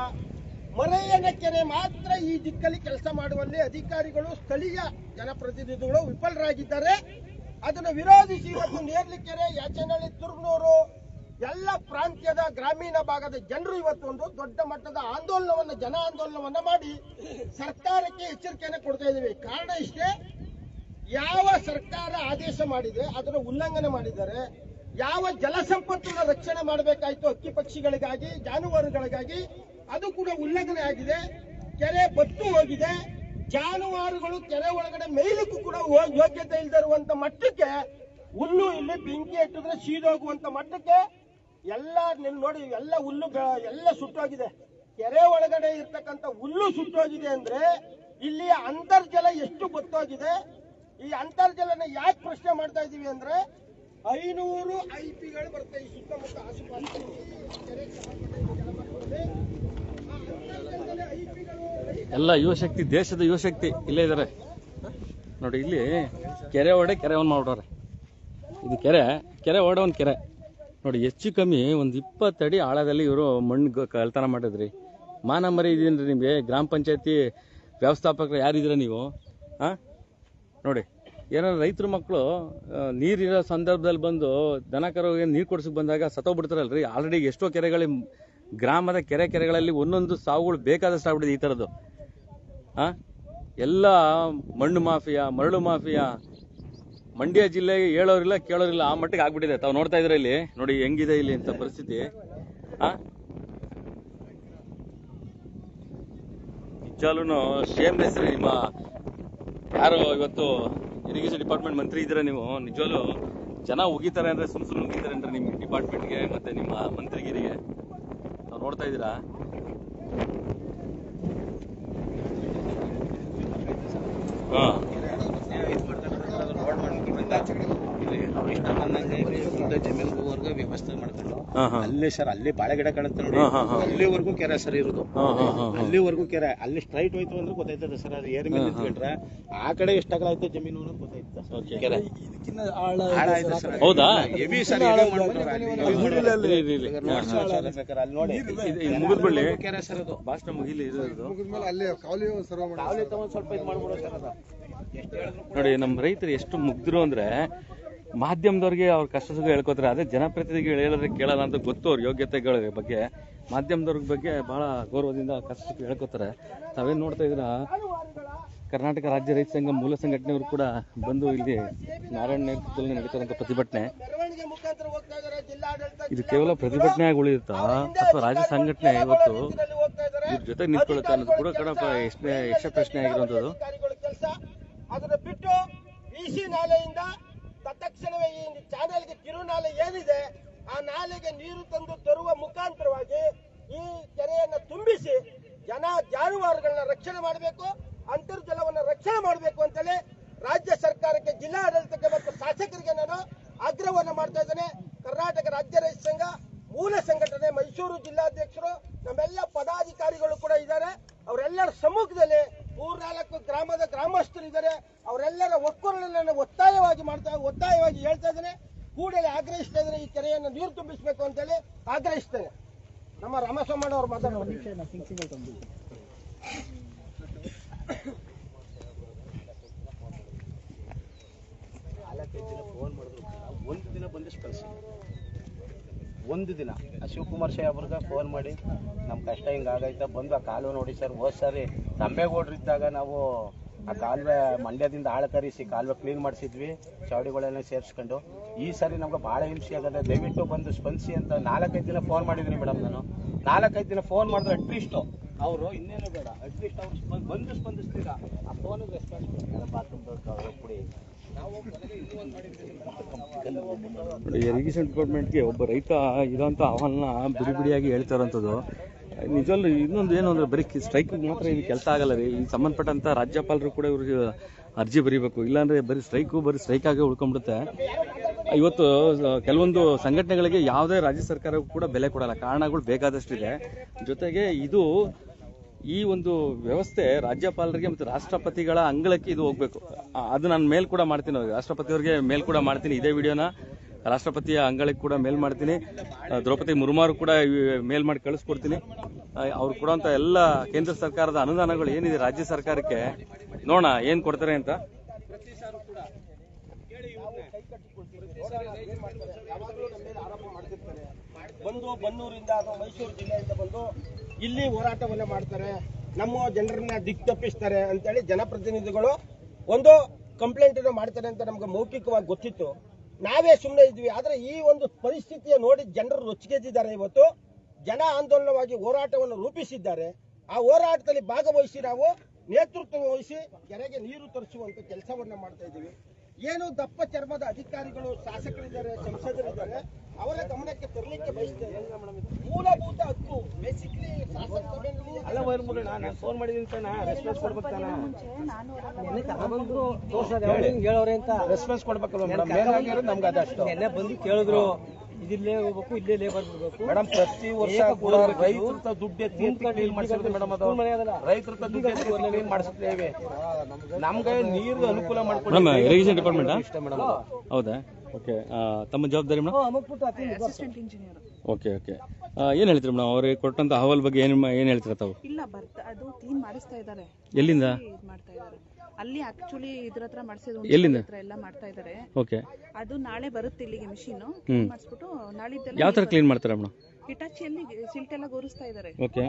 ಮರೆಯನ ಕೆರೆ ಮಾತ್ರ ಈ ದಿಕ್ಕಲ್ಲಿ ಕೆಲಸ ಮಾಡುವಲ್ಲಿ ಅಧಿಕಾರಿಗಳು, ಸ್ಥಳೀಯ ಜನಪ್ರತಿನಿಧಿಗಳು ವಿಫಲರಾಗಿದ್ದಾರೆ. ಅದನ್ನು ವಿರೋಧಿಸಿ ಇವತ್ತು ನೇರ್ಲಿಕೆರೆ, ಯಾಚನಹಳ್ಳಿ, ತುರ್ನೂರು ಎಲ್ಲ ಪ್ರಾಂತ್ಯದ ಗ್ರಾಮೀಣ ಭಾಗದ ಜನರು ಇವತ್ತು ಒಂದು ದೊಡ್ಡ ಮಟ್ಟದ ಜನ ಆಂದೋಲನವನ್ನ ಮಾಡಿ ಸರ್ಕಾರಕ್ಕೆ ಎಚ್ಚರಿಕೆಯನ್ನು ಕೊಡ್ತಾ ಇದ್ದೀವಿ. ಕಾರಣ ಇಷ್ಟೇ, ಯಾವ ಸರ್ಕಾರ ಆದೇಶ ಮಾಡಿದೆ ಅದನ್ನು ಉಲ್ಲಂಘನೆ ಮಾಡಿದ್ದಾರೆ. ಯಾವ ಜಲಸಂಪತ್ತನ್ನು ರಕ್ಷಣೆ ಮಾಡಬೇಕಾಯ್ತು ಅಕ್ಕಿ ಪಕ್ಷಿಗಳಿಗಾಗಿ, ಜಾನುವಾರುಗಳಿಗಾಗಿ, ಅದು ಕೂಡ ಉಲ್ಲಂಘನೆ ಆಗಿದೆ. ಕೆರೆ ಬತ್ತು ಹೋಗಿದೆ. ಜಾನುವಾರುಗಳು ಕೆರೆ ಒಳಗಡೆ ಮೇಲಕ್ಕೂ ಕೂಡ ಯೋಗ್ಯತೆ ಇಲ್ಲದಿರುವಂತ ಮಟ್ಟಕ್ಕೆ ಹುಲ್ಲು ಇಲ್ಲಿ ಬೆಂಕಿ ಇಟ್ಟಿದ್ರೆ ಸೀದೋಗುವಂತ ಮಟ್ಟಕ್ಕೆ ಎಲ್ಲ ನೋಡಿ, ಎಲ್ಲ ಹುಲ್ಲು ಎಲ್ಲ ಸುಟ್ಟೋಗಿದೆ. ಕೆರೆ ಒಳಗಡೆ ಇರ್ತಕ್ಕಂಥ ಹುಲ್ಲು ಸುಟ್ಟೋಗಿದೆ ಅಂದ್ರೆ ಇಲ್ಲಿ ಅಂತರ್ಜಲ ಎಷ್ಟು ಬತ್ತೋಗಿದೆ. ಈ ಅಂತರ್ಜಲನ ಯಾಕೆ ಪ್ರಶ್ನೆ ಮಾಡ್ತಾ ಇದೀವಿ ಅಂದ್ರೆ 500 IPಗಳು ಬರುತ್ತೆ ಈ ಸುತ್ತಮುತ್ತ ಆಸುಪಾಸು ಕೆರೆ ಎಲ್ಲ ಯುವಶಕ್ತಿ, ದೇಶದ ಯುವಶಕ್ತಿ ಇಲ್ಲೇ ಇದ್ದಾರೆ ನೋಡಿ. ಇಲ್ಲಿ ಕೆರೆ ಕೆರೆವನ್ನು ಮಾಡ್ಬಿಡೋರೆ. ಇದು ಕೆರೆ ಒಂದು ಕೆರೆ ನೋಡಿ. ಹೆಚ್ಚು ಕಮ್ಮಿ ಒಂದು 20 ಅಡಿ ಆಳದಲ್ಲಿ ಇವರು ಮಣ್ಣು ಕಳ್ತನ ಮಾಡಿದ್ರಿ. ಮಾನ ಮರಿ ಇದೀನಿ ನಿಮಗೆ. ಗ್ರಾಮ ಪಂಚಾಯತಿ ವ್ಯವಸ್ಥಾಪಕರು ಯಾರಿದ್ದೀರ ನೀವು? ನೋಡಿ, ಏನಾದ್ರು ರೈತರ ಮಕ್ಕಳು ನೀರಿರೋ ಸಂದರ್ಭದಲ್ಲಿ ಬಂದು ದನ ಕರುಗೆ ನೀರು ಕೊಡ್ಸಕ್ಕೆ ಬಂದಾಗ ಸತ್ತೋಗ್ಬಿಡ್ತಾರಲ್ರಿ. ಆಲ್ರೆಡಿ ಎಷ್ಟೋ ಗ್ರಾಮದ ಕೆರೆಗಳಲ್ಲಿ ಒಂದೊಂದು ಸಾವುಗಳು ಬೇಕಾದಷ್ಟು ಆಗ್ಬಿಟ್ಟಿದೆ ಈ ಥರದ್ದು. ಎಲ್ಲ ಮಣ್ಣು ಮಾಫಿಯಾ, ಮರಳು ಮಾಫಿಯಾ ಮಂಡ್ಯ ಜಿಲ್ಲೆಗೆ ಹೇಳೋರಿಲ್ಲ ಕೇಳೋರಿಲ್ಲ ಆ ಮಟ್ಟಿಗೆ ಆಗ್ಬಿಟ್ಟಿದೆ. ತಾವು ನೋಡ್ತಾ ಇದ್ರೆ ಇಲ್ಲಿ ನೋಡಿ ಹೆಂಗಿದೆ ಇಲ್ಲಿ ಅಂತ ಪರಿಸ್ಥಿತಿ. ನಿಜಾಲೂ ಶೇಮ್ನೆಸ್ ರೀ. ನಿಮ್ಮ ಯಾರು ಇವತ್ತು ಇರಿಗೇಷನ್ ಡಿಪಾರ್ಟ್ಮೆಂಟ್ ಮಂತ್ರಿ ಇದ್ದೀರಾ ನೀವು, ನಿಜವಾಗ್ಲೂ ಜನ ಉಗಿತಾರೆ ಅಂದ್ರೆ ಸುಮ್ಮನೆ ಉಗಿತಾರೆ ಅಂದ್ರೆ ನಿಮ್ಮ ಡಿಪಾರ್ಟ್ಮೆಂಟ್ಗೆ ಮತ್ತೆ ನಿಮ್ಮ ಮಂತ್ರಿಗಿರಿಗೆ. ತಾವು ನೋಡ್ತಾ ಇದ್ದೀರಾ ಜಮೀನುವರೆಗೂ ವ್ಯವಸ್ಥೆ ಮಾಡ್ಕೊಂಡು ಅಲ್ಲೇ ಸರ್, ಅಲ್ಲಿ ಬಾಳೆ ಗಿಡ ಕಾಣುತ್ತೆ ನೋಡಿ, ಅಲ್ಲಿವರೆಗೂ ಕೆರೆ ಸರ್ ಇರೋದು. ಅಲ್ಲಿವರೆಗೂ ಕೆರೆ, ಅಲ್ಲಿ ಸ್ಟ್ರೈಟ್ ಹೋಯ್ತು ಅಂದ್ರೆ ಗೊತ್ತಾಯ್ತದೆ ಸರ್. ಅದು ಏರ್ ಮೇಲೆ ನಿಂತ್ಕೊಂಡ್ರೆ ಆ ಕಡೆ ಎಷ್ಟಾಗಲಾಯ್ತು ಜಮೀನು ಅನ್ನೋದು ಗೊತ್ತಾಯ್ತು. ಕೆರೆ ಹೌದಾ? ಹೆವಿ ಸರ್, ಮುಗಿದ್ಬಿಡ್ಲಿ ಕೆರೆ ಸರ್ ಅದು. ಭಾಷಣ ಮುಗಿಲಿ ಇರೋದು ಸ್ವಲ್ಪ ಇದು ಮಾಡ್ಬಿಡೋ ಸರ್ ಅದು. ನೋಡಿ, ನಮ್ಮ ರೈತರು ಎಷ್ಟು ಮುಗ್ದ್ರು ಅಂದ್ರೆ ಮಾಧ್ಯಮದವ್ರಿಗೆ ಅವ್ರ ಕಷ್ಟ ಸುಖ ಹೇಳ್ಕೊತಾರೆ. ಅದೇ ಜನಪ್ರತಿನಿಧಿಗಳು ಹೇಳಿದ್ರೆ ಕೇಳಲ್ಲ ಅಂತ ಗೊತ್ತು ಅವ್ರ ಯೋಗ್ಯತೆಗಳ ಬಗ್ಗೆ. ಮಾಧ್ಯಮದವ್ರ ಬಗ್ಗೆ ಬಹಳ ಗೌರವದಿಂದ ಕಷ್ಟ ಸುಖ ಹೇಳ್ಕೊತಾರೆ. ತಾವೇನು ನೋಡ್ತಾ ಇದ್ದೀರಾ, ಕರ್ನಾಟಕ ರಾಜ್ಯ ರೈತ ಸಂಘ ಮೂಲ ಸಂಘಟನೆಯವರು ಕೂಡ ಬಂದು ಇಲ್ಲಿ ನಾರಾಯಣ ನೇತೃತ್ವದಲ್ಲಿ ನಡೀತಾರಂತ ಪ್ರತಿಭಟನೆ. ಇದು ಕೇವಲ ಪ್ರತಿಭಟನೆ ಆಗಿ ಉಳಿಯುತ್ತಾ ಅಥವಾ ರಾಜ್ಯ ಸಂಘಟನೆ ಇವತ್ತು ಇವ್ರ ಜೊತೆ ನಿಂತ್ಕೊಳ್ಳುತ್ತಾ ಅನ್ನೋದು ಕೂಡ ಯಕ್ಷ ಪ್ರಶ್ನೆ ಆಗಿರುವಂತದ್ದು. ಅದನ್ನು ಬಿಟ್ಟು BC ನಾಲೆಯಿಂದ ತತ್ಕ್ಷಣವೇ ಈ ಚಾನೆಲ್ಗೆ ಕಿರುನಾಲೆ ಏನಿದೆ ಆ ನಾಲೆಗೆ ನೀರು ತಂದು ತರುವ ಮುಖಾಂತರವಾಗಿ ಈ ಕೆರೆಯನ್ನು ತುಂಬಿಸಿ ಜಾನುವಾರುಗಳನ್ನ ರಕ್ಷಣೆ ಮಾಡಬೇಕು, ಅಂತರ್ಜಲವನ್ನು ರಕ್ಷಣೆ ಮಾಡಬೇಕು ಅಂತೇಳಿ ರಾಜ್ಯ ಸರ್ಕಾರಕ್ಕೆ, ಜಿಲ್ಲಾಡಳಿತಕ್ಕೆ ಮತ್ತು ಶಾಸಕರಿಗೆ ನಾನು ಆಗ್ರಹವನ್ನು ಮಾಡ್ತಾ ಇದ್ದೇನೆ. ಕರ್ನಾಟಕ ರಾಜ್ಯ ರೈತ ಸಂಘ ಮೂಲ ಸಂಘಟನೆ ಮೈಸೂರು ಜಿಲ್ಲಾಧ್ಯಕ್ಷರು, ನಮ್ಮೆಲ್ಲ ಪದಾಧಿಕಾರಿಗಳು ಕೂಡ ಇದ್ದಾರೆ. ಅವರೆಲ್ಲರ ಸಮ್ಮುಖದಲ್ಲಿ 3-4 ಗ್ರಾಮದ ಗ್ರಾಮಸ್ಥರಿದ್ದಾರೆ. ಅವರೆಲ್ಲರ ಒಕ್ಕೊರಲನ್ನು ಒತ್ತಾಯವಾಗಿ ಹೇಳ್ತಾ ಇದ್ದೇನೆ, ಕೂಡಲೇ ಆಗ್ರಹಿಸ್ತಾ ಇದ್ದೇನೆ. ಈ ಕೆರೆಯನ್ನು ನೀರು ತುಂಬಿಸಬೇಕು ಅಂತೇಳಿ ಆಗ್ರಹಿಸ್ತೇನೆ. ನಮ್ಮ ರಾಮಸ್ವಾಮಣ್ಣ ಅವರು ಮಾತಾಡೋದು. 4-5 ದಿನ ಫೋನ್ ಮಾಡಿದ್ರು, ಒಂದು ದಿನ ಬಂದು ಕಳಿಸಿ. ಒಂದು ದಿನ ಶಿವಕುಮಾರ್ ಸಾಹೇಬ್ರಿಗೆ ಫೋನ್ ಮಾಡಿ ನಮ್ಮ ಕಷ್ಟ ಹಿಂಗಾಗೈತೆ, ಬಂದು ಆ ಕಾಲುವೆ ನೋಡಿ ಸರ್. ಹೋದ್ ಸಾರಿ ತಂಬೇಗೌಡರಿದ್ದಾಗ ನಾವು ಆ ಕಾಲುವೆ ಮಂಡ್ಯದಿಂದ ಆಳ ಕರೆಸಿ ಕಾಲುವೆ ಕ್ಲೀನ್ ಮಾಡಿಸಿದ್ವಿ, ಚೌಡಿಗಳೆಲ್ಲ ಸೇರಿಸ್ಕೊಂಡು. ಈ ಸಾರಿ ನಮ್ಗೆ ಭಾಳ ಹಿಂಸೆ ಆಗದೆ, ದಯವಿಟ್ಟು ಬಂದು ಸ್ಪಂದಿಸಿ ಅಂತ 4-5 ದಿನ ಫೋನ್ ಮಾಡಿದ್ದೀನಿ ಮೇಡಮ್. ನಾನು 4-5 ದಿನ ಫೋನ್ ಮಾಡಿದ್ರೆ ಅಟ್ಲೀಸ್ಟು ಅವರು ಇನ್ನೇನು ಬೇಡ ಅಟ್ಲೀಸ್ಟ್ ಅವ್ರು ಬಂದು ಸ್ಪಂದಿಸ್ತೀರ ಆ ಫೋನಿಗೆ ಇರಿಗೇಷನ್ ಡಿಪಾರ್ಟ್ಮೆಂಟ್ಗೆ ಒಬ್ಬ ರೈತ ಇರೋಂಥ ಆಹ್ವಾನ ಬಿಡಿ ಬಿಡಿಯಾಗಿ ಹೇಳ್ತಾ ಇರೋಂಥದ್ದು ನಿಜವಲ್ಲೂ ಇನ್ನೊಂದು ಏನು ಅಂದರೆ ಬರೀ ಸ್ಟ್ರೈಕ್ ಮಾತ್ರ ಇದು ಕೆಲಸ ಆಗಲ್ಲ ರೀ. ಈ ಸಂಬಂಧಪಟ್ಟಂಥ ರಾಜ್ಯಪಾಲರು ಕೂಡ ಇವ್ರಿಗೆ ಅರ್ಜಿ ಬರೀಬೇಕು, ಇಲ್ಲಾಂದರೆ ಬರೀ ಸ್ಟ್ರೈಕ್ ಆಗಿ ಉಳ್ಕೊಂಡ್ಬಿಡುತ್ತೆ. ಇವತ್ತು ಕೆಲವೊಂದು ಸಂಘಟನೆಗಳಿಗೆ ಯಾವುದೇ ರಾಜ್ಯ ಸರ್ಕಾರ ಕೂಡ ಬೆಲೆ ಕೊಡಲ್ಲ, ಕಾರಣಗಳು ಬೇಕಾದಷ್ಟಿದೆ. ಜೊತೆಗೆ ಇದು ಈ ಒಂದು ವ್ಯವಸ್ಥೆ ರಾಜ್ಯಪಾಲರಿಗೆ ಮತ್ತು ರಾಷ್ಟ್ರಪತಿಗಳ ಅಂಗಳಕ್ಕೆ ಇದು ಹೋಗ್ಬೇಕು. ಅದು ನಾನು ಮೇಲ್ ಕೂಡ ಮಾಡ್ತೀನಿ, ರಾಷ್ಟ್ರಪತಿಯವರಿಗೆ ಮೇಲ್ ಕೂಡ ಮಾಡ್ತೀನಿ. ಇದೇ ವಿಡಿಯೋನ ರಾಷ್ಟ್ರಪತಿಯ ಅಂಗಳಕ್ಕೆ ಕೂಡ ಮೇಲ್ ಮಾಡ್ತೀನಿ. ದ್ರೌಪದಿ ಮುರ್ಮು ಕೂಡ ಮೇಲ್ ಮಾಡಿ ಕಳಿಸ್ಕೊಡ್ತೀನಿ. ಅವ್ರು ಕೊಡುವಂಥ ಎಲ್ಲ ಕೇಂದ್ರ ಸರ್ಕಾರದ ಅನುದಾನಗಳು ಏನಿದೆ ರಾಜ್ಯ ಸರ್ಕಾರಕ್ಕೆ ನೋಡೋಣ ಏನು ಕೊಡ್ತಾರೆ ಅಂತ. ಯಾವಾಗಲೂ ನಮ್ಮ ಮೇಲೆ ಆರೋಪ ಮಾಡ್ತಿರ್ತಾರೆ. ಬಂದು ಬನ್ನೂರಿಂದ ಅಥವಾ ಮೈಸೂರು ಜಿಲ್ಲೆಯಿಂದ ಬಂದು ಇಲ್ಲಿ ಹೋರಾಟವನ್ನ ಮಾಡ್ತಾರೆ, ನಮ್ಮ ಜನರನ್ನ ದಿಕ್ಕು ತಪ್ಪಿಸ್ತಾರೆ ಅಂತೇಳಿ ಜನಪ್ರತಿನಿಧಿಗಳು ಒಂದು ಕಂಪ್ಲೇಂಟ್ ಅನ್ನು ಮಾಡ್ತಾರೆ ಅಂತ ನಮ್ಗೆ ಮೌಖಿಕವಾಗಿ ಗೊತ್ತಿತ್ತು. ನಾವೇ ಸುಮ್ಮನೆ ಇದ್ವಿ. ಆದ್ರೆ ಈ ಒಂದು ಪರಿಸ್ಥಿತಿಯ ನೋಡಿ ಜನರು ರೊಚ್ಚಿಗೆದ್ದಿದ್ದಾರೆ. ಇವತ್ತು ಜನ ಆಂದೋಲನವಾಗಿ ಹೋರಾಟವನ್ನು ರೂಪಿಸಿದ್ದಾರೆ. ಆ ಹೋರಾಟದಲ್ಲಿ ಭಾಗವಹಿಸಿ ನಾವು ನೇತೃತ್ವ ವಹಿಸಿ ಕೆರೆಗೆ ನೀರು ತರಿಸುವಂತ ಕೆಲಸವನ್ನ ಮಾಡ್ತಾ ಇದ್ದೀವಿ. ಏನು ದಪ್ಪ ಚರ್ಮದ ಅಧಿಕಾರಿಗಳು, ಶಾಸಕರಿದ್ದಾರೆ, ಸಂಸದರಿದ್ದಾರೆ, ಅವರ ಗಮನಕ್ಕೆ ತರಲಿಕ್ಕೆ ಬಯಸ್ತೇವೆ. ಮೂಲಭೂತ ಹಕ್ಕು ಬೇಸಿಕ್ಲಿ ಫೋನ್ ಮಾಡಿದೀನಿ ರೆಸ್ಪಾನ್ಸ್ ಕೊಡ್ಬೇಕು, ರೆಸ್ಪಾನ್ಸ್ ಕೊಡ್ಬೇಕಲ್ವ ಮೇಡಮ್? ನಮ್ಗೆ ಅದಷ್ಟು ಎಲ್ಲ ಬಂದು ಕೇಳಿದ್ರು, ಇದಿಲ್ಲೇ ಹೋಗ್ಬೇಕು, ಇಲ್ಲೇ ಲೇಬರ್ ಬಿಡ್ಬೇಕು ಮೇಡಮ್. ಪ್ರತಿ ವರ್ಷ ಕೂಡ ರೈತರ ದುಡ್ಡು ಎತ್ತಿ ಕ್ಲೀನ್ ಮಾಡಿಸಿದ್ರೆ ಮೇಡಮ್, ಅದು ರೈತರ ದುಡ್ಡು ಎತ್ತಿ ಕ್ಲೀನ್ ಮಾಡಿಸ್ತೇವೆ. ನಮ್ಗೆ ನೀರು ಅನುಕೂಲ ಮಾಡ್ಕೊಂಡು ಇರಿಗೇಷನ್ ಡಿಪಾರ್ಟ್ಮೆಂಟ್ ಮೇಡಮ್. ಹೌದಾ? ಓಕೆ. ತಮ್ಮ ಜವಾಬ್ದಾರಿ madam? Assistant engineer. Okay okay. ಏನು ಹೇಳ್ತೀರಿ ಮೇಡಮ್ ಅವ್ರಿಗೆ ಕೊಟ್ಟಂತ ಅಹವಾಲ್ ಬಗ್ಗೆ ಏನು ಹೇಳ್ತೀರಾ ತಾವು? ಇಲ್ಲ, ಅದು ಕ್ಲೀನ್ ಮಾಡಿಸ್ತಾ ಇದ್ದಾರೆ. ಎಲ್ಲಿಂದ ಮಾಡ್ತಾ ಇದ್ದಾರೆ? ಅಲ್ಲಿ ಆಕ್ಚುಲಿ ಇದ್ರ ಹತ್ರ ಮಾಡಿಸಿದ್ರು, ಎಲ್ಲಿಂದ ಎಲ್ಲ ಮಾಡ್ತಾ ಇದ್ದಾರೆ. ಓಕೆ. ಅದು ನಾಳೆ ಬರುತ್ತೆ ಇಲ್ಲಿಗೆ ಮಿಷಿನ್ ಮಾಡಿಸ್ಬಿಟ್ಟು ನಾಳಿದ್ದೆಲ್ಲ ಯಾವ ತರ ಕ್ಲೀನ್ ಮಾಡ್ತಾರೆ ಮೇಡಮ್? ಹಿಟಾಚಿಯಲ್ಲಿ ಸಿಲ್ಟ್ ಎಲ್ಲ ಗೋರಿಸ್ತಾ ಇದ್ದಾರೆ. ಓಕೆ.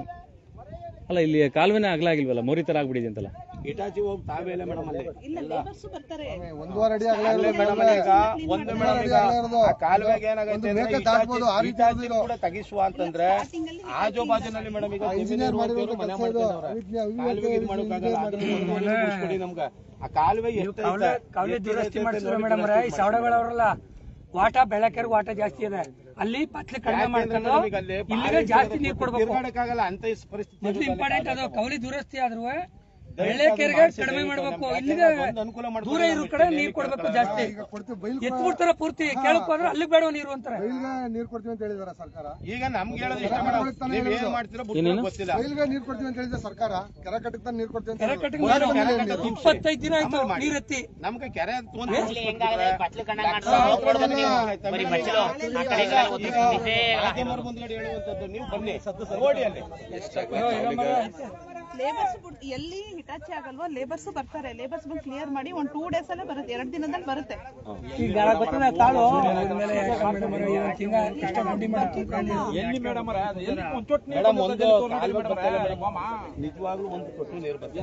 ಅಲ್ಲ, ಇಲ್ಲಿ ಕಾಲುವೆನೇ ಆಗ್ಲಾಗಿಲ್ವಲ್ಲ, ಮೋರಿ ತರ ಆಗ್ಬಿಟ್ಟಿದೆ ಅಂತಲ್ಲ? ಇಟಾಚಿ ಹೋಗಿ ತಾವೇಲೆ ಮೇಡಮ್ ಅಲ್ಲಿ ಇಲ್ಲ, ಲೇಬರ್ಸ್ ಬರ್ತಾರೆ. ಕಾಲುವೆಗೆ ಏನಾಗೈತೆ ಇಟಾಚಿ ಕೂಡ ತಗಿಸುವ ಅಂತಂದ್ರೆ ಆಜು ಬಾಜುನಲ್ಲಿ ಮೇಡಮ್ ಈಗ ಮನೆ ಮಾಡ್ಕೊಡಿ ನಮ್ಗೆ ಆ ಕಾಲುವೆ ಕಾಲುವೆ ದುರಸ್ತಿ ಮಾಡಿಸಿದ್ರು ಮೇಡಮ್. ಈ ಸಾವಡಗಳವರಲ್ಲ ವಾಟ ಬೆಳಕೆರೆ ವಾಟ ಜಾಸ್ತಿ ಇದೆ, ಅಲ್ಲಿ ಪತ್ಲೆ ಕಡಿಮೆ ಮಾಡ್ಕೊಂಡು ಇಲ್ಲಿಗೆ ಜಾಸ್ತಿ ನೀರು ಕೊಡ್ಬೇಕು. ಅಂತ ಪರಿಸ್ಥಿತಿ ಮೊದ್ಲು ಇಂಪಾರ್ಟೆಂಟ್ ಅದು. ಕವಲಿ ದುರಸ್ತಿ ಆದ್ರೂ ಬೆಳೆಕೆರೆಗೆ ಕಡಿಮೆ ಮಾಡ್ಬೇಕು, ಇಲ್ಲಿಗೆ ದೂರ ಇರೋ ಕಡೆ ನೀರು ಕೊಡ್ಬೇಕು ಜಾಸ್ತಿ. ಎತ್ಬಿಡ್ತಾರೆ ಪೂರ್ತಿ, ಕೇಳಕ್ ಹೋದ್ರೆ ಅಲ್ಲಿಗೆ ಬೇಡ ನೀರು ಅಂತಾರೆ. ನೀರು ಕೊಡ್ತೀವಿ ಅಂತ ಹೇಳಿದಾರೆ ಸರ್ಕಾರ. ಈಗ ನಮ್ಗೆ ಹೇಳೋದು ಇಷ್ಟ ಮೇಡಮ್, ನೀವ್ ಏನ್ ಮಾಡ್ತೀರೋ ಗೊತ್ತಿಲ್ಲ. ರೈಲ್ಗೆ ನೀರು ಕೊಡ್ತೀವಿ ಅಂತ ಹೇಳಿದ್ರೆ ಸರ್ಕಾರ, ಕೆರೆ ಕಟ್ಟಕ್ಕೆ ನೀರು ಕೊಡ್ತೀವಿ ಅಂತ ಕೆರೆ ಕಟ್ಟಿಂಗ್ 25 ದಿನ ಆಯ್ತು ನೀರ್ ಎತ್ತಿ. ನಮ್ಗೆ ಕೆರೆ ಮುಂದ್ಗಡೆ ಹೇಳುವಂತದ್ದು ನೀವು ಬನ್ನಿ ನೋಡಿ ಅಲ್ಲಿ ಲೇಬರ್ಸ್ ಎಲ್ಲಿ ಹಿಟಾಚಿ ಆಗಲ್ವೋ ಲೇಬರ್ಸ್ ಬರ್ತಾರೆ. ಲೇಬರ್ಸ್ ಬಂದು ಕ್ಲಿಯರ್ ಮಾಡಿ ಒಂದು 2 days ಅಲ್ಲೇ ಬರುತ್ತೆ, 2 ದಿನದಲ್ಲಿ ಬರುತ್ತೆ. ನಿಜವಾಗ್ಲೂ ಒಂದು ತೊಟ್ಟು ನೀರು ಬರ್ತದೆ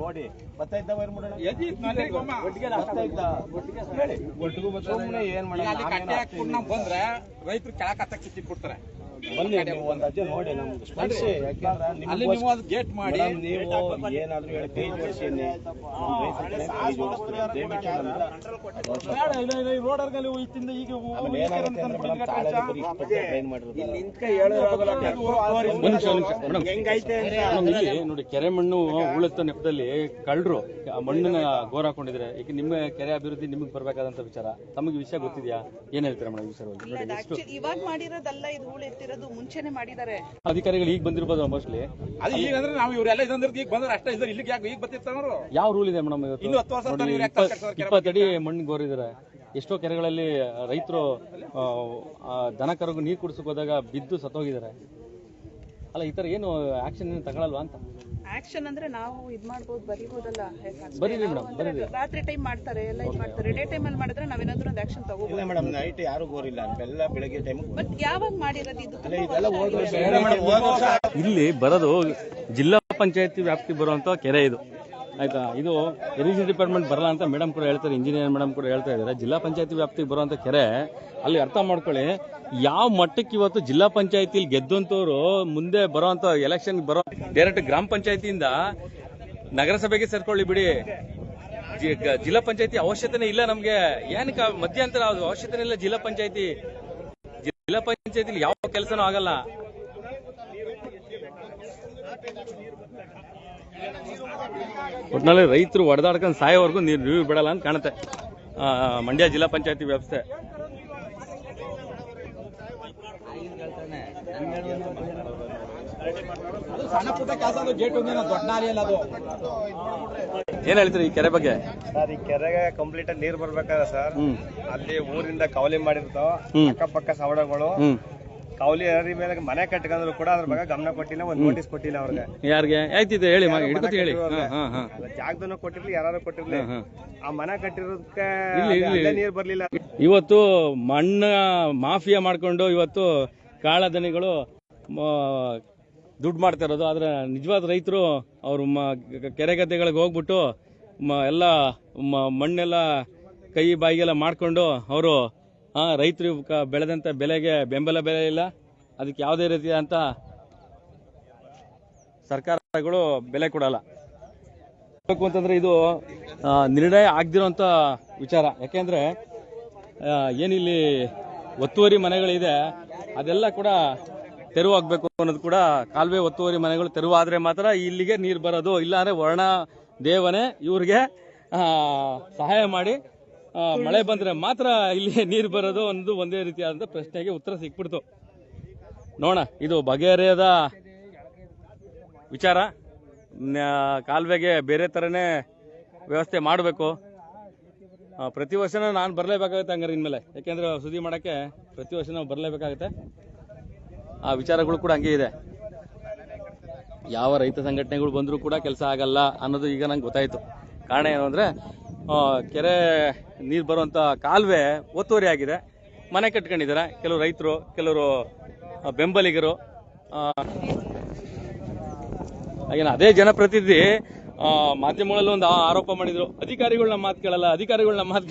ನೋಡಿ. ಬರ್ತಾ ಸುಮ್ಮನೆ ಏನ್ ಬಂದ್ರೆ ರೈತರು ಕೆಳಕ್ ಹತ್ತಕ್ಕೆ ಕಿತ್ತಿ ಕೊಡ್ತಾರೆ. ಬನ್ನಿ ನೀವು ಒಂದು ಅಜ್ಜೆ ನೋಡಿ ನಮ್ಗೆ ಸ್ಪರ್ಶಿ. ಯಾಕಂದ್ರೆ ನೀವು ಗೇಟ್ ಮಾಡಿ ನೀವು ಏನಾದ್ರೂ ಹೇಳಿ ಕೈ ಜೋಡಿಸಿ ನೋಡಿ, ಕೆರೆ ಮಣ್ಣು ಉಳುತ್ತ ನೆಪದಲ್ಲಿ ಕಳ್ಳರು ಮಣ್ಣಿನ ಗೋರ್ ಹಾಕೊಂಡಿದ್ರೆ. ಈಗ ನಿಮ್ಮ ಕೆರೆ ಅಭಿವೃದ್ಧಿ ನಿಮಗೆ ಬರ್ಬೇಕಾದಂತ ವಿಚಾರ, ತಮಗೆ ವಿಷಯ ಗೊತ್ತಿದ್ಯಾ? ಏನ್ ಹೇಳ್ತೀರಾ ಮೇಡಮ್ ವಿಚಾರ? ಇವಾಗ ಮಾಡಿರೋದಲ್ಲ, ಇದು ಹೂಳು ಎತ್ತಿರೋದು ಮುಂಚೆನೆ ಮಾಡಿದ್ದಾರೆ. ಅಧಿಕಾರಿಗಳು ಈಗ ಬಂದಿರ್ಬೋದು ಮೋಸ್ಟ್ಲಿ. ಅದು ಈಗ ಅಂದ್ರೆ ನಾವು ಇವರೆಲ್ಲ ಈಗ ಬಂದ್ರೆ ಅಷ್ಟೇ ಇದ್ದಾರೆ. ಇಲ್ಲಿಗೆ ಈಗ ಬರ್ತಿರ್ತಾರ. ಯಾವ ರೂಲ್ ಇದೆ ಮೇಡಮ್? ಇನ್ನು 10 ವರ್ಷ 20 ಅಡಿ ಮಣ್ಣು ಗೋರಿದ್ದಾರೆ. ಎಷ್ಟೋ ಕೆರೆಗಳಲ್ಲಿ ರೈತರು ದನ ಕರುಗೂ ನೀರು ಕುಡಿಸಕ್ ಹೋದಾಗ ಬಿದ್ದು ಸತ್ತೋಗಿದ್ದಾರೆ. ಅಲ್ಲ, ಈ ತರ ಏನು ಆಕ್ಷನ್ ತಗೊಳಲ್ವಾ ಅಂತ? ಆಕ್ಷನ್ ಅಂದ್ರೆ ನಾವು ಇದ್ ಮಾಡ್ಬೋದು, ಬರೀಬೋದಲ್ಲ. ಬರೀರಿ ಮೇಡಮ್, ಬರೀರಿ. ರಾತ್ರಿ ಟೈಮ್ ಮಾಡ್ತಾರೆ, ಎಲ್ಲ ಇದು ಮಾಡ್ತಾರೆ. ಡೇ ಟೈಮ್ ಅಲ್ಲಿ ಮಾಡಿದ್ರೆ ನಾವೇನಾದ್ರೂ ಒಂದು ಆಕ್ಷನ್ ತಗೋಬಹುದು. ಮೇಡಮ್ ನೈಟ್ ಯಾರು ಗೋರಿಲ್ಲ, ಎಲ್ಲ ಬೆಳಗ್ಗೆ ಟೈಮ್. ಬಟ್ ಯಾವಾಗ ಮಾಡಿರೋದು ಇದು? ಇಲ್ಲಿ ಬರೋದು ಜಿಲ್ಲಾ ಪಂಚಾಯತಿ ವ್ಯಾಪ್ತಿ ಬರುವಂತ ಕೆರೆ ಇದು. ಆಯ್ತಾ. ಇದು ಇರಿಗೇಷನ್ ಡಿಪಾರ್ಟ್ಮೆಂಟ್ ಬರಲ್ಲ ಅಂತ ಮೇಡಮ್ ಕೂಡ ಹೇಳ್ತಾರೆ, ಇಂಜಿನಿಯರ್ ಮೇಡಮ್ ಕೂಡ ಹೇಳ್ತಾ ಇದ್ದಾರೆ. ಜಿಲ್ಲಾ ಪಂಚಾಯತಿ ವ್ಯಾಪ್ತಿಗೆ ಬರುವಂತ ಕೆರೆ ಅಲ್ಲಿ ಅರ್ಥ ಮಾಡ್ಕೊಳ್ಳಿ ಯಾವ ಮಟ್ಟಕ್ಕೆ ಇವತ್ತು ಜಿಲ್ಲಾ ಪಂಚಾಯತಿಲಿ ಗೆದ್ದಂತವ್ರು ಮುಂದೆ ಬರುವಂತ ಎಲೆಕ್ಷನ್ ಬರೋ ಡೈರೆಕ್ಟ್ ಗ್ರಾಮ ಪಂಚಾಯತಿಯಿಂದ ನಗರಸಭೆಗೆ ಸೇರ್ಕೊಳ್ಳಿ ಬಿಡಿ. ಜಿಲ್ಲಾ ಪಂಚಾಯತಿ ಅವಶ್ಯಕತೆ ಇಲ್ಲ ನಮ್ಗೆ, ಏನಕ್ಕೆ ಮಧ್ಯಂತರ ಅವಶ್ಯಕತೆ ಇಲ್ಲ. ಜಿಲ್ಲಾ ಪಂಚಾಯತಿಲಿ ಯಾವ ಕೆಲಸನೂ ಆಗಲ್ಲ. ಒಟ್ಟಿನಲ್ಲಿ ರೈತರು ಹೊಡೆದಾಡ್ಕೊಂಡು ಸಾಯೋವರೆಗೂ ನೀರು ಬಿಡಲ್ಲ ಅಂತ ಕಾಣುತ್ತೆ ಮಂಡ್ಯ ಜಿಲ್ಲಾ ಪಂಚಾಯತಿ ವ್ಯವಸ್ಥೆ. ಸಣ್ಣ ಪುಟ್ಟ ಕೆಲಸ ಗೇಟ್ ದೊಡ್ಡ ನಾಲಿ ಅಲ್ಲ ಅದು. ಏನ್ ಹೇಳ್ತೀರಿ ಈ ಕೆರೆ ಬಗ್ಗೆ? ಸರ್, ಈ ಕೆರೆಗೆ ಕಂಪ್ಲೀಟ್ ಆಗಿ ನೀರ್ ಬರ್ಬೇಕಾದ್ರೆ ಸರ್, ಅಲ್ಲಿ ಊರಿಂದ ಕವಲಿ ಮಾಡಿರ್ತಾವ ಅಕ್ಕಪಕ್ಕ ಸವಡಗಳು ಕವಲಿ ಏರಿ ಮೇಲೆ ಮನೆ ಕಟ್ಕೊಂಡ್ರು ಕೂಡ ಅದ್ರ ಬಗ್ಗೆ ಗಮನ ಕೊಟ್ಟಿಲ್ಲ, ಒಂದ್ ನೋಟಿಸ್ ಕೊಟ್ಟಿಲ್ಲ ಅವ್ರಿಗೆ. ಯಾರಿಗೆ ಆಯ್ತಿದೆ ಹೇಳಿ, ಹಿಡ್ಕೊತಿ ಹೇಳಿ. ಜಾಗದನ್ನು ಕೊಟ್ಟಿರ್ಲಿ, ಯಾರು ಕೊಟ್ಟಿರ್ಲಿ, ಆ ಮನೆ ಕಟ್ಟಿರೋದಕ್ಕೆ ನೀರ್ ಬರ್ಲಿಲ್ಲ. ಇವತ್ತು ಮಣ್ಣ ಮಾಫಿಯಾ ಮಾಡ್ಕೊಂಡು ಇವತ್ತು ಕಾಳಧನಿಗಳು ದುಡ್ಡು ಮಾಡ್ತಾ ಇರೋದು. ಆದ್ರೆ ನಿಜವಾದ ರೈತರು ಅವ್ರು ಕೆರೆ ಗದ್ದೆಗಳಿಗೆ ಹೋಗ್ಬಿಟ್ಟು ಎಲ್ಲ ಮಣ್ಣೆಲ್ಲ ಕೈ ಬಾಯಿಗೆಲ್ಲ ಮಾಡ್ಕೊಂಡು ಅವರು ರೈತರು ಬೆಳೆದಂತ ಬೆಲೆಗೆ ಬೆಂಬಲ ಬೆಲೆ ಇಲ್ಲ, ಅದಕ್ಕೆ ಯಾವುದೇ ರೀತಿಯಾದಂತ ಸರ್ಕಾರಗಳು ಬೆಲೆ ಕೊಡಲ್ಲ. ಅಂತಂದ್ರೆ ಇದು ನಿರ್ಣಯ ಆಗದಿರೋಂಥ ವಿಚಾರ. ಯಾಕೆಂದ್ರೆ ಏನಿಲ್ಲಿ ಒತ್ತುವರಿ ಮನೆಗಳಿದೆ ಅದೆಲ್ಲ ಕೂಡ ತೆರವಾಗಬೇಕು ಅನ್ನೋದು ಕೂಡ, ಕಾಲುವೆ ಒತ್ತುವರಿ ಮನೆಗಳು ತೆರವಾದ್ರೆ ಮಾತ್ರ ಇಲ್ಲಿಗೆ ನೀರು ಬರೋದು. ಇಲ್ಲಾಂದ್ರೆ ವರ್ಣ ದೇವನೇ ಇವ್ರಿಗೆ ಸಹಾಯ ಮಾಡಿ ಮಳೆ ಬಂದ್ರೆ ಮಾತ್ರ ಇಲ್ಲಿ ನೀರು ಬರೋದು ಅನ್ನೋದು ಒಂದೇ ರೀತಿಯಾದಂಥ ಪ್ರಶ್ನೆಗೆ ಉತ್ತರ ಸಿಕ್ಬಿಡ್ತು. ನೋಡೋಣ, ಇದು ಬಗೆಹರಿಯದ ವಿಚಾರ. ಕಾಲುವೆಗೆ ಬೇರೆ ಥರನೇ ವ್ಯವಸ್ಥೆ ಮಾಡಬೇಕು. ಪ್ರತಿ ವರ್ಷನೂ ನಾನು ಬರಲೇಬೇಕಾಗುತ್ತೆ ಹಂಗಾರೆ ಇನ್ಮೇಲೆ, ಯಾಕೆಂದ್ರೆ ಸುದ್ದಿ ಮಾಡೋಕ್ಕೆ ಪ್ರತಿ ವರ್ಷ ನಾವು ಬರಲೇಬೇಕಾಗುತ್ತೆ. ಆ ವಿಚಾರಗಳು ಕೂಡ ಹಂಗೆ ಇದೆ. ಯಾವ ರೈತ ಸಂಘಟನೆಗಳು ಬಂದರೂ ಕೂಡ ಕೆಲಸ ಆಗಲ್ಲ ಅನ್ನೋದು ಈಗ ನಂಗೆ ಗೊತ್ತಾಯಿತು. ಕಾರಣ ಏನು ಅಂದರೆ ಕೆರೆ ನೀರು ಬರುವಂಥ ಕಾಲುವೆ ಒತ್ತುವರಿ ಆಗಿದೆ, ಮನೆ ಕಟ್ಕೊಂಡಿದ್ದಾರೆ ಕೆಲವು ರೈತರು, ಕೆಲವರು ಬೆಂಬಲಿಗರು. ಹಾಗೇನು ಅದೇ ಜನಪ್ರತಿನಿಧಿ ಮಾಧ್ಯಮಗಳಲ್ಲಿ ಒಂದು ಆರೋಪ ಮಾಡಿದ್ರು, ಅಧಿಕಾರಿಗಳು ನಮ್ಮ ಮಾತು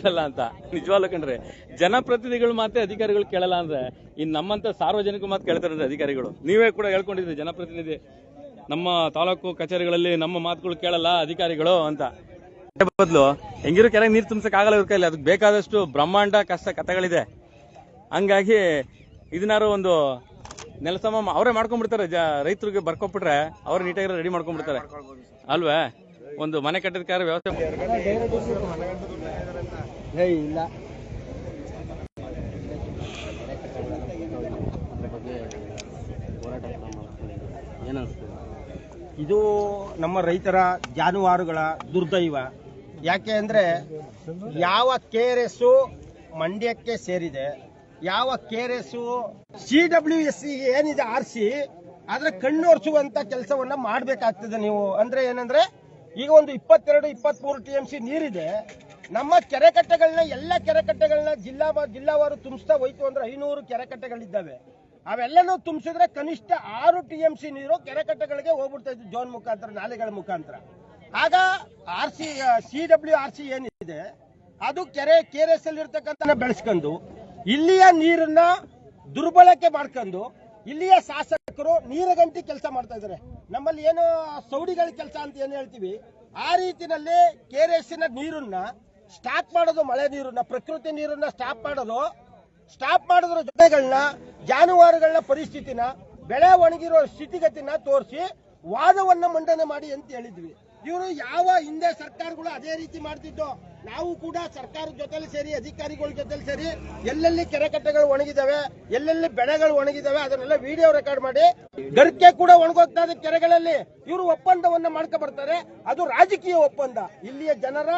ಕೇಳಲ್ಲ ಅಂತ. ನಿಜವಾಗ್ಲೂ ಕಂಡ್ರೆ ಜನಪ್ರತಿನಿಧಿಗಳು ಮಾತೇ ಅಧಿಕಾರಿಗಳು ಕೇಳಲ್ಲ ಅಂದ್ರೆ ಇನ್ನು ನಮ್ಮಂತ ಸಾರ್ವಜನಿಕ ಮಾತು ಕೇಳ್ತಾರೆ ಅಧಿಕಾರಿಗಳು. ನೀವೇ ಕೂಡ ಹೇಳ್ಕೊಂಡಿದ್ರಿ, ಜನಪ್ರತಿನಿಧಿ ನಮ್ಮ ತಾಲೂಕು ಕಚೇರಿಗಳಲ್ಲಿ ನಮ್ಮ ಮಾತುಗಳು ಕೇಳಲ್ಲ ಅಧಿಕಾರಿಗಳು ಅಂತ. ಬದಲು ಹೆಂಗಿರೋ ಕೆರೆಗೆ ನೀರು ತುಂಬಿಸಕ್ ಆಗಲ್ಲ ಇವ್ರ ಕೈಲಿ, ಅದಕ್ಕೆ ಬೇಕಾದಷ್ಟು ಬ್ರಹ್ಮಾಂಡ ಕಷ್ಟ ಕಥೆಗಳಿದೆ. ಹಂಗಾಗಿ ಇದನ್ನಾರು ಒಂದು ನೆಲಸಮ ಅವರೇ ಮಾಡ್ಕೊಂಡ್ಬಿಡ್ತಾರೆ. ರೈತರಿಗೆ ಬರ್ಕೊಬಿಟ್ರೆ ಅವ್ರು ನೀಟಾಗಿ ರೆಡಿ ಮಾಡ್ಕೊಂಡ್ಬಿಡ್ತಾರೆ ಅಲ್ವೇ. ಒಂದು ಮನೆ ಕಟ್ಟಿದ ಕಾರ್ಯ ವ್ಯವಸ್ಥೆ ಇಲ್ಲ. ಇದು ನಮ್ಮ ರೈತರ ಜಾನುವಾರುಗಳ ದುರ್ದೈವ. ಯಾಕೆ ಅಂದ್ರೆ ಯಾವ KRS ಮಂಡ್ಯಕ್ಕೆ ಸೇರಿದೆ, ಯಾವ KRS CWSC ಏನಿದೆ RC ಆದ್ರೆ ಕಣ್ಣೋರ್ಸುವಂತ ಕೆಲಸವನ್ನ ಮಾಡ್ಬೇಕಾಗ್ತದೆ ನೀವು. ಅಂದ್ರೆ ಏನಂದ್ರೆ ಈಗ ಒಂದು 22-23 TMC ನೀರಿದೆ. ನಮ್ಮ ಕೆರೆಕಟ್ಟೆಗಳನ್ನ ಎಲ್ಲ ಕೆರೆಕಟ್ಟೆಗಳನ್ನ ಜಿಲ್ಲಾವಾರು ತುಂಬಿಸ್ತಾ ಹೋಯ್ತು ಅಂದ್ರೆ 500 ಕೆರೆಕಟ್ಟೆಗಳಿದ್ದಾವೆ. ಅವೆಲ್ಲನೂ ತುಂಬಿಸಿದ್ರೆ ಕನಿಷ್ಠ 6 TMC ನೀರು ಕೆರೆಕಟ್ಟೆಗಳಿಗೆ ಹೋಗ್ಬಿಡ್ತಾ ಇತ್ತು ಜೋನ್ ಮುಖಾಂತರ, ನಾಲೆಗಳ ಮುಖಾಂತರ. ಆಗ CWRC ಏನಿದೆ ಅದು KRS ಅಲ್ಲಿ ಇರ್ತಕ್ಕಂಥ ಬೆಳೆಸ್ಕೊಂಡು ಇಲ್ಲಿಯ ನೀರನ್ನ ದುರ್ಬಳಕೆ ಮಾಡ್ಕೊಂಡು ಇಲ್ಲಿಯ ಶಾಸಕರು ನೀರಗಂಟಿ ಕೆಲಸ ಮಾಡ್ತಾ ಇದ್ದಾರೆ. ನಮ್ಮಲ್ಲಿ ಏನು ಸೌಡಿಗಳ ಕೆಲಸ ಅಂತ ಏನ್ ಹೇಳ್ತೀವಿ, ಆ ರೀತಿನಲ್ಲಿ KRSನ ನೀರನ್ನ ಸ್ಟಾಪ್ ಮಾಡೋದು, ಮಳೆ ನೀರನ್ನ, ಪ್ರಕೃತಿ ನೀರನ್ನ ಸ್ಟಾಪ್ ಮಾಡೋದ್ರ ಜೊತೆಗಳನ್ನ, ಜಾನುವಾರುಗಳನ್ನ ಪರಿಸ್ಥಿತಿನ, ಬೆಳೆ ಒಣಗಿರೋ ಸ್ಥಿತಿಗತಿನ ತೋರಿಸಿ ವಾದವನ್ನ ಮಂಡನೆ ಮಾಡಿ ಅಂತ ಹೇಳಿದ್ವಿ. ಇವರು ಯಾವ ಹಿಂದೆ ಸರ್ಕಾರಗಳು ಅದೇ ರೀತಿ ಮಾಡ್ತಿದ್ದು. ನಾವು ಕೂಡ ಸರ್ಕಾರದ ಜೊತೆಲಿ ಸೇರಿ, ಅಧಿಕಾರಿಗಳ ಜೊತೆಲಿ ಸೇರಿ ಎಲ್ಲೆಲ್ಲಿ ಕೆರೆಕಟ್ಟೆಗಳು ಒಣಗಿದಾವೆ, ಎಲ್ಲೆಲ್ಲಿ ಬೆಳೆಗಳು ಒಣಗಿದಾವೆ ಅದನ್ನೆಲ್ಲ ವಿಡಿಯೋ ರೆಕಾರ್ಡ್ ಮಾಡಿ, ಗರ್ಕೆ ಕೂಡ ಒಣಗೋಗ್ತಾ ಇದೆ ಕೆರೆಗಳಲ್ಲಿ. ಇವರು ಒಪ್ಪಂದವನ್ನ ಮಾಡ್ಕೊ ಬರ್ತಾರೆ. ಅದು ರಾಜಕೀಯ ಒಪ್ಪಂದ. ಇಲ್ಲಿಯ ಜನರ,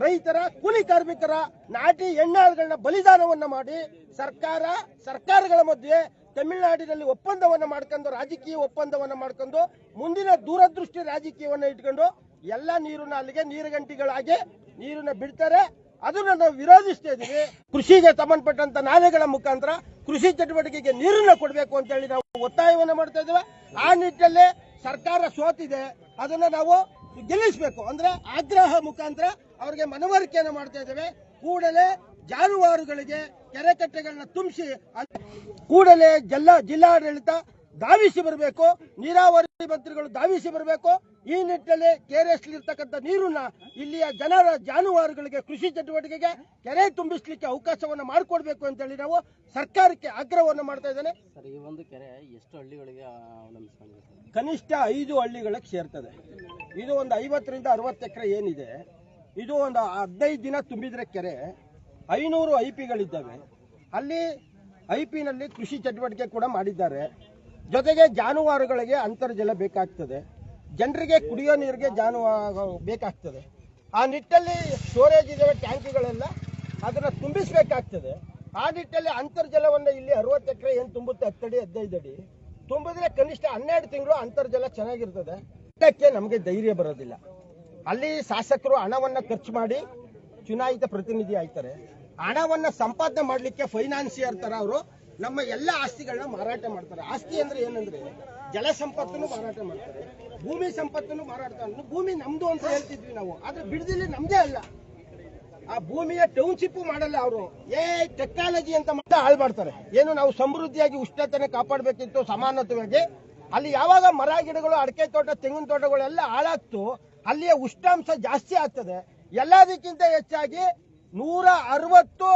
ರೈತರ, ಕೂಲಿ ಕಾರ್ಮಿಕರ, ನಾಟಿ ಹೆಣ್ಣಾಳುಗಳನ್ನ ಬಲಿದಾನವನ್ನ ಮಾಡಿ ಸರ್ಕಾರಗಳ ಮಧ್ಯೆ ತಮಿಳುನಾಡಿನಲ್ಲಿ ಒಪ್ಪಂದವನ್ನ ಮಾಡ್ಕೊಂಡು, ರಾಜಕೀಯ ಒಪ್ಪಂದವನ್ನ ಮಾಡ್ಕೊಂಡು, ಮುಂದಿನ ದೂರದೃಷ್ಟಿ ರಾಜಕೀಯವನ್ನ ಇಟ್ಕೊಂಡು ಎಲ್ಲ ನೀರನ್ನ ಅಲ್ಲಿಗೆ ನೀರುಗಂಟಿಗಳಾಗಿ ನೀರನ್ನ ಬಿಡ್ತಾರೆ. ಅದನ್ನ ನಾವು ವಿರೋಧಿಸ್ತಾ ಇದೀವಿ. ಕೃಷಿಗೆ ಸಂಬಂಧಪಟ್ಟಂತ ನಾಲೆಗಳ ಮುಖಾಂತರ ಕೃಷಿ ಚಟುವಟಿಕೆಗೆ ನೀರನ್ನ ಕೊಡಬೇಕು ಅಂತ ಹೇಳಿ ನಾವು ಒತ್ತಾಯವನ್ನ ಮಾಡ್ತಾ ಇದ್ದೇವೆ. ಆ ನಿಟ್ಟಿನಲ್ಲಿ ಸರ್ಕಾರ ಸೋತಿದೆ. ಅದನ್ನ ನಾವು ಗೆಲ್ಲಿಸಬೇಕು ಅಂದ್ರೆ ಆಗ್ರಹ ಮುಖಾಂತರ ಅವರಿಗೆ ಮನವರಿಕೆಯನ್ನು ಮಾಡ್ತಾ ಇದ್ದೇವೆ. ಕೂಡಲೇ ಜಾನುವಾರುಗಳಿಗೆ ಕೆರೆ ಕಟ್ಟೆಗಳನ್ನ ತುಂಬಿಸಿ ಕೂಡಲೇ ಜಿಲ್ಲಾಡಳಿತ ಧಾವಿಸಿ ಬರಬೇಕು, ನೀರಾವರಿ ಮಂತ್ರಿಗಳು ಧಾವಿಸಿ ಬರಬೇಕು. ಈ ನಿಟ್ಟಿನಲ್ಲಿ ಕೆರೆಯಲ್ಲಿರ್ತಕ್ಕಂಥ ನೀರನ್ನ ಇಲ್ಲಿಯ ಜನರ ಜಾನುವಾರುಗಳಿಗೆ ಕೃಷಿ ಚಟುವಟಿಕೆಗೆ ಕೆರೆ ತುಂಬಿಸಲಿಕ್ಕೆ ಅವಕಾಶವನ್ನು ಮಾಡಿಕೊಡ್ಬೇಕು ಅಂತ ಹೇಳಿ ನಾವು ಸರ್ಕಾರಕ್ಕೆ ಆಗ್ರಹವನ್ನು ಮಾಡ್ತಾ ಇದ್ದೇನೆ. ಈ ಒಂದು ಕೆರೆ ಎಷ್ಟು ಹಳ್ಳಿಗಳಿಗೆ ಅವಲಂಬಿಸಿದೆ? ಕನಿಷ್ಠ 5 ಹಳ್ಳಿಗಳಿಗೆ ಸೇರ್ತದೆ. ಇದು ಒಂದು 50 ರಿಂದ 60 ಎಕರೆ ಏನಿದೆ, ಇದು ಒಂದು 15 ದಿನ ತುಂಬಿದ್ರೆ ಕೆರೆ 500 ಐಪಿಗಳಿದ್ದಾವೆ. ಅಲ್ಲಿ ಐಪಿನಲ್ಲಿ ಕೃಷಿ ಚಟುವಟಿಕೆ ಕೂಡ ಮಾಡಿದ್ದಾರೆ. ಜೊತೆಗೆ ಜಾನುವಾರುಗಳಿಗೆ ಅಂತರ್ಜಲ ಬೇಕಾಗ್ತದೆ, ಜನರಿಗೆ ಕುಡಿಯೋ ನೀರಿಗೆ ಜಾನುವಾರು ಬೇಕಾಗ್ತದೆ. ಆ ನಿಟ್ಟಲ್ಲಿ ಸ್ಟೋರೇಜ್ ಇದ್ದಾವೆ ಟ್ಯಾಂಕಿಗಳೆಲ್ಲ, ಅದನ್ನು ತುಂಬಿಸಬೇಕಾಗ್ತದೆ. ಆ ನಿಟ್ಟಲ್ಲಿ ಅಂತರ್ಜಲವನ್ನು ಇಲ್ಲಿ 60 ಎಕರೆ ಏನು ತುಂಬುತ್ತೆ 10 ಅಡಿ 15 ಅಡಿ ತುಂಬಿದ್ರೆ ಕನಿಷ್ಠ 12 ತಿಂಗಳು ಅಂತರ್ಜಲ ಚೆನ್ನಾಗಿರ್ತದೆ. ಇದಕ್ಕೆ ನಮಗೆ ಧೈರ್ಯ ಬರೋದಿಲ್ಲ. ಅಲ್ಲಿ ಶಾಸಕರು ಹಣವನ್ನ ಖರ್ಚು ಮಾಡಿ ಚುನಾಯಿತ ಪ್ರತಿನಿಧಿ ಆಯ್ತಾರೆ. ಹಣವನ್ನ ಸಂಪಾದನೆ ಮಾಡಲಿಕ್ಕೆ ಫೈನಾನ್ಸಿಯರ್ ತರ ಅವರು ನಮ್ಮ ಎಲ್ಲ ಆಸ್ತಿಗಳನ್ನ ಮಾರಾಟ ಮಾಡ್ತಾರೆ. ಆಸ್ತಿ ಅಂದ್ರೆ ಏನಂದ್ರೆ ಜಲ ಸಂಪತ್ತನ್ನು ಮಾರಾಟ ಮಾಡ್ತಾರೆ, ಭೂಮಿ ಸಂಪತ್ತನ್ನು ಮಾರಾಟ ಮಾಡ್ತಾರೆ. ಭೂಮಿ ನಮ್ದು ಅಂತ ಹೇಳ್ತಿದ್ವಿ ನಾವು, ಆದ್ರೆ ಬಿಡದಿಲ್ಲಿ ನಮ್ದೇ ಅಲ್ಲ. ಆ ಭೂಮಿಯ ಟೌನ್ಶಿಪ್ ಮಾಡಲ್ಲ ಅವರು, ಟೆಕ್ನಾಲಜಿ ಅಂತ ಹಾಳು ಮಾಡ್ತಾರೆ. ಏನು ನಾವು ಸಮೃದ್ಧಿಯಾಗಿ ಉಷ್ಣತೆನೆ ಕಾಪಾಡಬೇಕಿತ್ತು ಸಮಾನತೆಯಾಗಿ, ಅಲ್ಲಿ ಯಾವಾಗ ಮರ ಗಿಡಗಳು ಅಡಿಕೆ ತೋಟ ತೆಂಗಿನ ತೋಟಗಳೆಲ್ಲ ಹಾಳಾಗ್ತು, ಅಲ್ಲಿಯ ಉಷ್ಣಾಂಶ ಜಾಸ್ತಿ ಆಗ್ತದೆ. ಎಲ್ಲದಕ್ಕಿಂತ ಹೆಚ್ಚಾಗಿ 160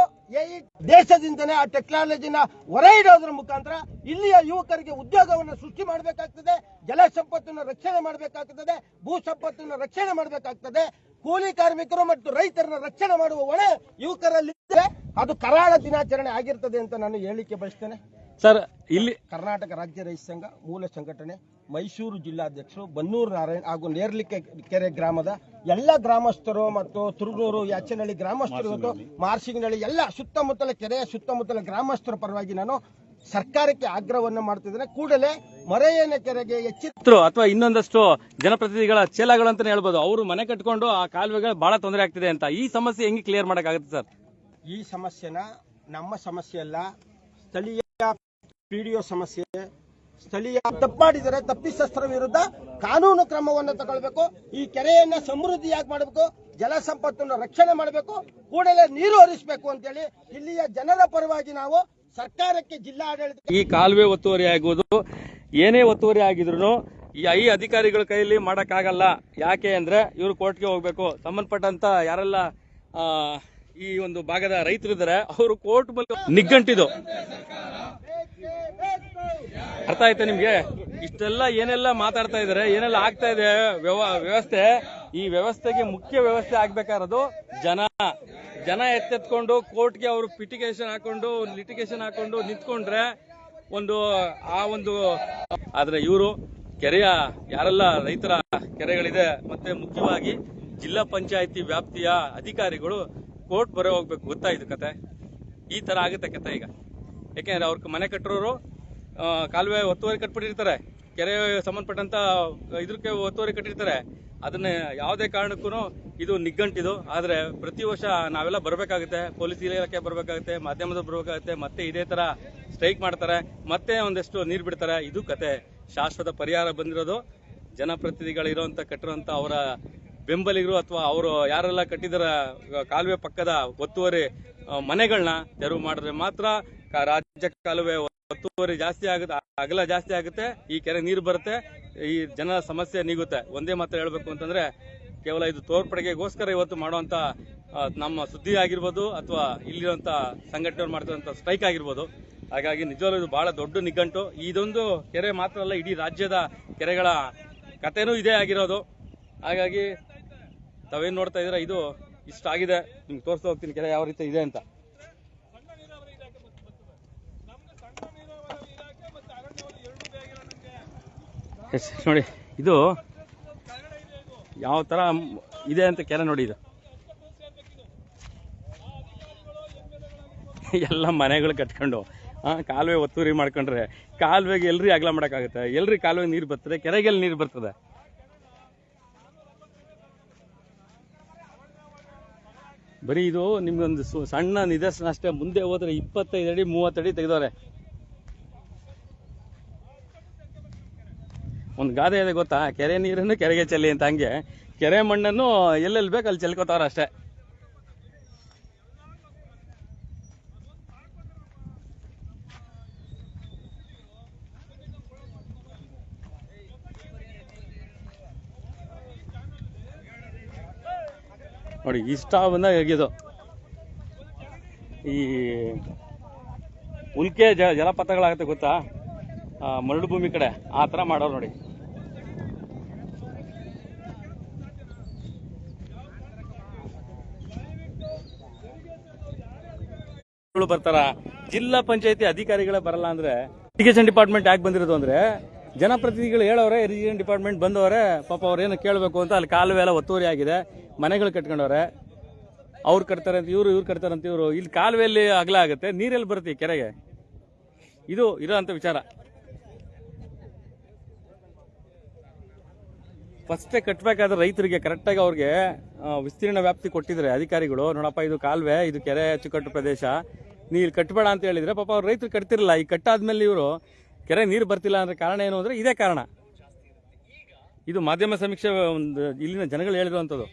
ದೇಶದಿಂದನೇ ಆ ಟೆಕ್ನಾಲಜಿನ ಹೊರ ಇಡೋದ್ರ ಮುಖಾಂತರ ಇಲ್ಲಿಯ ಯುವಕರಿಗೆ ಉದ್ಯೋಗವನ್ನು ಸೃಷ್ಟಿ ಮಾಡಬೇಕಾಗ್ತದೆ, ಜಲ ಸಂಪತ್ತನ್ನು ರಕ್ಷಣೆ ಮಾಡಬೇಕಾಗ್ತದೆ, ಭೂ ಸಂಪತ್ತನ್ನು ರಕ್ಷಣೆ ಮಾಡಬೇಕಾಗ್ತದೆ. ಕೂಲಿ ಕಾರ್ಮಿಕರು ಮತ್ತು ರೈತರನ್ನ ರಕ್ಷಣೆ ಮಾಡುವ ಹೊಣೆ ಯುವಕರಲ್ಲಿ ಅದು ಕರಾಳ ದಿನಾಚರಣೆ ಆಗಿರ್ತದೆ ಅಂತ ನಾನು ಹೇಳಿಕೆ ಬಯಸ್ತೇನೆ. ಸರ್, ಇಲ್ಲಿ ಕರ್ನಾಟಕ ರಾಜ್ಯ ರೈತ ಸಂಘ ಮೂಲ ಸಂಘಟನೆ ಮೈಸೂರು ಜಿಲ್ಲಾಧ್ಯಕ್ಷರು ಬನ್ನೂರು ನಾರಾಯಣ್ ಹಾಗೂ ನೇರ್ಲಿಕೆರೆ ಗ್ರಾಮದ ಎಲ್ಲ ಗ್ರಾಮಸ್ಥರು ಮತ್ತು ತುರುಗೂರು ಯಾಚನಹಳ್ಳಿ ಗ್ರಾಮಸ್ಥರು ಮತ್ತು ಮಾರ್ಸಿಂಗನಹಳ್ಳಿ ಎಲ್ಲ ಸುತ್ತಮುತ್ತಲ ಕೆರೆಯ ಸುತ್ತಮುತ್ತಲ ಗ್ರಾಮಸ್ಥರ ಪರವಾಗಿ ನಾನು ಸರ್ಕಾರಕ್ಕೆ ಆಗ್ರಹವನ್ನು ಮಾಡ್ತಿದ್ದೇನೆ. ಕೂಡಲೇ ಮರೆಯನ ಕೆರೆಗೆ ಎಚ್ಚರಿಕೆ ಅಥವಾ ಇನ್ನೊಂದಷ್ಟು ಜನಪ್ರತಿನಿಧಿಗಳ ಚೇಲಾಗಳು ಅಂತಾನೆ ಹೇಳ್ಬೋದು, ಅವರು ಮನೆ ಕಟ್ಕೊಂಡು ಆ ಕಾಲುವೆಗಳು ಬಹಳ ತೊಂದರೆ ಆಗ್ತಿದೆ ಅಂತ. ಈ ಸಮಸ್ಯೆ ಹೆಂಗೆ ಕ್ಲಿಯರ್ ಮಾಡಕ್ಕಾಗುತ್ತೆ ಸರ್? ಈ ಸಮಸ್ಯೆನ ನಮ್ಮ ಸಮಸ್ಯೆ ಅಲ್ಲ, ಸ್ಥಳೀಯ ಪಿಡಿಒ ಸಮಸ್ಯೆ. ಸ್ಥಳೀಯ ತಪ್ಪು ಮಾಡಿದರೆ ತಪ್ಪಿತಸ್ಥರ ವಿರುದ್ಧ ಕಾನೂನು ಕ್ರಮವನ್ನು ತಗೊಳ್ಬೇಕು. ಈ ಕೆರೆಯನ್ನ ಸಮೃದ್ಧಿಯಾಗಿ ಮಾಡಬೇಕು, ಜಲ ಸಂಪತ್ತನ್ನು ರಕ್ಷಣೆ ಮಾಡಬೇಕು, ಕೂಡಲೇ ನೀರು ಹರಿಸಬೇಕು ಅಂತೇಳಿ ಇಲ್ಲಿಯ ಜನರ ಪರವಾಗಿ ನಾವು ಸರ್ಕಾರಕ್ಕೆ ಜಿಲ್ಲಾಡಳಿತ ಈ ಕಾಲುವೆ ಒತ್ತುವರಿ ಆಗುವುದು ಏನೇ ಒತ್ತುವರಿ ಆಗಿದ್ರು ಈ ಅಧಿಕಾರಿಗಳ ಕೈಯಲ್ಲಿ ಮಾಡಕ್ಕಾಗಲ್ಲ. ಯಾಕೆ ಅಂದ್ರೆ ಇವರು ಕೋರ್ಟ್ಗೆ ಹೋಗ್ಬೇಕು. ಸಂಬಂಧಪಟ್ಟಂತ ಯಾರೆಲ್ಲ ಈ ಒಂದು ಭಾಗದ ರೈತರಿದ್ದಾರೆ ಅವರು ಕೋರ್ಟ್ ಮೂಲಕ ನಿಗ್ಗಂಟಿದು. ಅರ್ಥ ಆಯ್ತಾ ನಿಮ್ಗೆ? ಇಷ್ಟೆಲ್ಲ ಏನೆಲ್ಲ ಮಾತಾಡ್ತಾ ಇದಾರೆ, ಏನೆಲ್ಲ ಆಗ್ತಾ ಇದೆ ವ್ಯವಸ್ಥೆ, ಈ ವ್ಯವಸ್ಥೆಗೆ ಮುಖ್ಯ ವ್ಯವಸ್ಥೆ ಆಗ್ಬೇಕಾಗಿರೋದು ಜನ ಎತ್ತೆತ್ಕೊಂಡು ಕೋರ್ಟ್ಗೆ ಅವರು ಪಿಟಿಗೇಷನ್ ಹಾಕೊಂಡು ಲಿಟಿಗೇಷನ್ ಹಾಕೊಂಡು ನಿಂತ್ಕೊಂಡ್ರೆ ಆದ್ರೆ ಇವರು ಕೆರೆಯ ಯಾರೆಲ್ಲ ರೈತರ ಕೆರೆಗಳಿದೆ ಮತ್ತೆ ಮುಖ್ಯವಾಗಿ ಜಿಲ್ಲಾ ಪಂಚಾಯತಿ ವ್ಯಾಪ್ತಿಯ ಅಧಿಕಾರಿಗಳು ಕೋರ್ಟ್ ಬರೋ ಹೋಗ್ಬೇಕು. ಗೊತ್ತಾಯ್ತು ಕತೆ? ಈ ತರ ಆಗುತ್ತೆ ಕತೆ ಈಗ. ಯಾಕೆಂದ್ರೆ ಅವ್ರ ಮನೆ ಕಟ್ಟರೋರು ಕಾಲುವೆ ಒತ್ತುವರಿ ಕಟ್ಬಿಟ್ಟಿರ್ತಾರೆ, ಕೆರೆ ಸಂಬಂಧಪಟ್ಟಂತ ಇದಕ್ಕೆ ಒತ್ತುವರಿ ಕಟ್ಟಿರ್ತಾರೆ. ಅದನ್ನ ಯಾವುದೇ ಕಾರಣಕ್ಕೂ ಇದು ನಿಗ್ಗಂಟಿದು. ಆದ್ರೆ ಪ್ರತಿ ವರ್ಷ ನಾವೆಲ್ಲ ಬರಬೇಕಾಗುತ್ತೆ, ಪೊಲೀಸ್ ಇಲಾಖೆ ಬರಬೇಕಾಗುತ್ತೆ, ಮಾಧ್ಯಮದವ್ರು ಬರಬೇಕಾಗುತ್ತೆ, ಮತ್ತೆ ಇದೇ ತರ ಸ್ಟ್ರೈಕ್ ಮಾಡ್ತಾರೆ, ಮತ್ತೆ ಒಂದಷ್ಟು ನೀರು ಬಿಡ್ತಾರೆ. ಇದು ಕತೆ. ಶಾಶ್ವತ ಪರಿಹಾರ ಬಂದಿರೋದು ಜನಪ್ರತಿನಿಧಿಗಳಿರುವಂತ ಕಟ್ಟಿರುವಂತ ಅವರ ಬೆಂಬಲಿಗರು ಅಥವಾ ಅವರು ಯಾರೆಲ್ಲ ಕಟ್ಟಿದರ ಕಾಲುವೆ ಪಕ್ಕದ ಒತ್ತುವರಿ ಮನೆಗಳನ್ನ ತೆರವು ಮಾಡಿದ್ರೆ ಮಾತ್ರ ರಾಜ್ಯ ಕಾಲುವೆ ಒತ್ತುವರಿ ಜಾಸ್ತಿ ಆಗುತ್ತೆ, ಅಗಲ ಜಾಸ್ತಿ ಆಗುತ್ತೆ, ಈ ಕೆರೆ ನೀರು ಬರುತ್ತೆ, ಈ ಜನರ ಸಮಸ್ಯೆ ನೀಗುತ್ತೆ. ಒಂದೇ ಮಾತ್ರ ಹೇಳ್ಬೇಕು ಅಂತಂದ್ರೆ ಕೇವಲ ಇದು ತೋರ್ಪಡೆಗೋಸ್ಕರ ಇವತ್ತು ಮಾಡುವಂತ ನಮ್ಮ ಸುದ್ದಿ ಆಗಿರ್ಬೋದು ಅಥವಾ ಇಲ್ಲಿರುವಂತ ಸಂಘಟನೆ ಮಾಡ್ತಿರುವಂತ ಸ್ಟ್ರೈಕ್ ಆಗಿರ್ಬೋದು. ಹಾಗಾಗಿ ನಿಜವಾಗ್ಲೂ ಇದು ಬಹಳ ದೊಡ್ಡ ನಿಘಂಟು. ಇದೊಂದು ಕೆರೆ ಮಾತ್ರ ಅಲ್ಲ, ಇಡೀ ರಾಜ್ಯದ ಕೆರೆಗಳ ಕಥೆನೂ ಇದೇ ಆಗಿರೋದು. ಹಾಗಾಗಿ ತಾವೇನ್ ನೋಡ್ತಾ ಇದ್ದೀರಾ, ಇದು ಇಷ್ಟ ಆಗಿದೆ. ನಿಮ್ಗೆ ತೋರಿಸ್ತಾ ಹೋಗ್ತೀನಿ ಕೆರೆ ಯಾವ ರೀತಿ ಇದೆ ಅಂತ. ನೋಡಿ ಇದು ಯಾವ ತರ ಇದೆ ಅಂತ ಕೆರೆ ನೋಡಿ. ಇದು ಎಲ್ಲ ಮನೆಗಳು ಕಟ್ಕೊಂಡು ಕಾಲುವೆ ಒತ್ತುವರಿ ಮಾಡ್ಕೊಂಡ್ರೆ ಕಾಲುವೆಗೆ ಎಲ್ರಿ ಅಗಲ ಮಾಡಕ್ಕಾಗುತ್ತೆ? ಎಲ್ರಿ ಕಾಲುವೆ ನೀರು ಬರ್ತದೆ, ಕೆರೆಗೆಲ್ಲಿ ನೀರು ಬರ್ತದೆ? ಬರೀ ಇದು ನಿಮ್ಗೊಂದು ಸಣ್ಣ ನಿದರ್ಶನ ಅಷ್ಟೇ. ಮುಂದೆ ಹೋದ್ರೆ 25 ಅಡಿ 30 ಅಡಿ ತೆಗೆದವ್ರೆ. ಒಂದು ಗಾದೆ ಇದೆ ಗೊತ್ತಾ, ಕೆರೆ ನೀರನ್ನು ಕೆರೆಗೆ ಚೆಲ್ಲಿ ಅಂತ. ಹಂಗೆ ಕೆರೆ ಮಣ್ಣನ್ನು ಎಲ್ಲೆಲ್ಲಿ ಬೇಕು ಅಲ್ಲಿ ಚೆಲ್ಕೋತಾರ ಅಷ್ಟೇ. ನೋಡಿ ಇಷ್ಟ ಬಂದಾಗ ಹೇಗಿದು ಈ ಉಲ್ಕೆ ಜಲಪಾತಗಳಾಗುತ್ತೆ ಗೊತ್ತಾ, ಮರಳು ಭೂಮಿ ಕಡೆ ಆ ಥರ ಮಾಡೋರು ನೋಡಿ. ಬರ್ತಾರ ಜಿಲ್ಲಾ ಪಂಚಾಯತಿ ಅಧಿಕಾರಿಗಳೇ ಬರಲ್ಲ ಅಂದ್ರೆ ಇರಿಗೇಷನ್ ಡಿಪಾರ್ಟ್ಮೆಂಟ್ ಯಾಕೆ ಬಂದಿರೋದು ಅಂದ್ರೆ ಜನಪ್ರತಿನಿಧಿಗಳು ಹೇಳೋರೆ ಇರಿಗೇಷನ್ ಡಿಪಾರ್ಟ್ಮೆಂಟ್ ಬಂದವರೆ, ಪಾಪ ಅವ್ರೇನು ಕೇಳಬೇಕು ಅಂತ ಅಲ್ಲಿ ಕಾಲುವೆ ಎಲ್ಲ ಒತ್ತುವರಿ ಆಗಿದೆ, ಮನೆಗಳು ಕಟ್ಕೊಂಡವ್ರೆ, ಅವ್ರು ಕಟ್ತಾರೆ ಅಂತ ಇವ್ರು ಕಟ್ತಾರೆ ಅಂತ ಇವರು. ಇಲ್ಲಿ ಕಾಲುವೆಯಲ್ಲಿ ಅಗಲ ಆಗುತ್ತೆ, ನೀರೆಲ್ಲಿ ಬರುತ್ತೆ ಈ ಕೆರೆಗೆ? ಇದು ಇರೋಂಥ ವಿಚಾರ. ಫಸ್ಟೇ ಕಟ್ಟಬೇಕಾದ್ರೆ ರೈತರಿಗೆ ಕರೆಕ್ಟಾಗಿ ಅವ್ರಿಗೆ ವಿಸ್ತೀರ್ಣ ವ್ಯಾಪ್ತಿ ಕೊಟ್ಟಿದ್ರೆ ಅಧಿಕಾರಿಗಳು, ನೋಡಪ್ಪ ಇದು ಕಾಲುವೆ, ಇದು ಕೆರೆ ಅಚ್ಚುಕಟ್ಟು ಪ್ರದೇಶ, ನೀ ಇಲ್ಲಿ ಕಟ್ಟಬೇಡ ಅಂತ ಹೇಳಿದ್ರೆ ಪಾಪ ಅವ್ರು ರೈತರು ಕಟ್ತಿರಲ್ಲ. ಈ ಕಟ್ಟಾದ್ಮೇಲೆ ಇವರು ಕೆರೆ ನೀರು ಬರ್ತಿಲ್ಲ ಅಂದ್ರೆ ಕಾರಣ ಏನು ಅಂದ್ರೆ ಇದೇ ಕಾರಣ. ಇದು ಮಾಧ್ಯಮ ಸಮೀಕ್ಷೆ ಒಂದು ಇಲ್ಲಿನ ಜನಗಳು ಹೇಳಿರುವಂಥದ್ದು.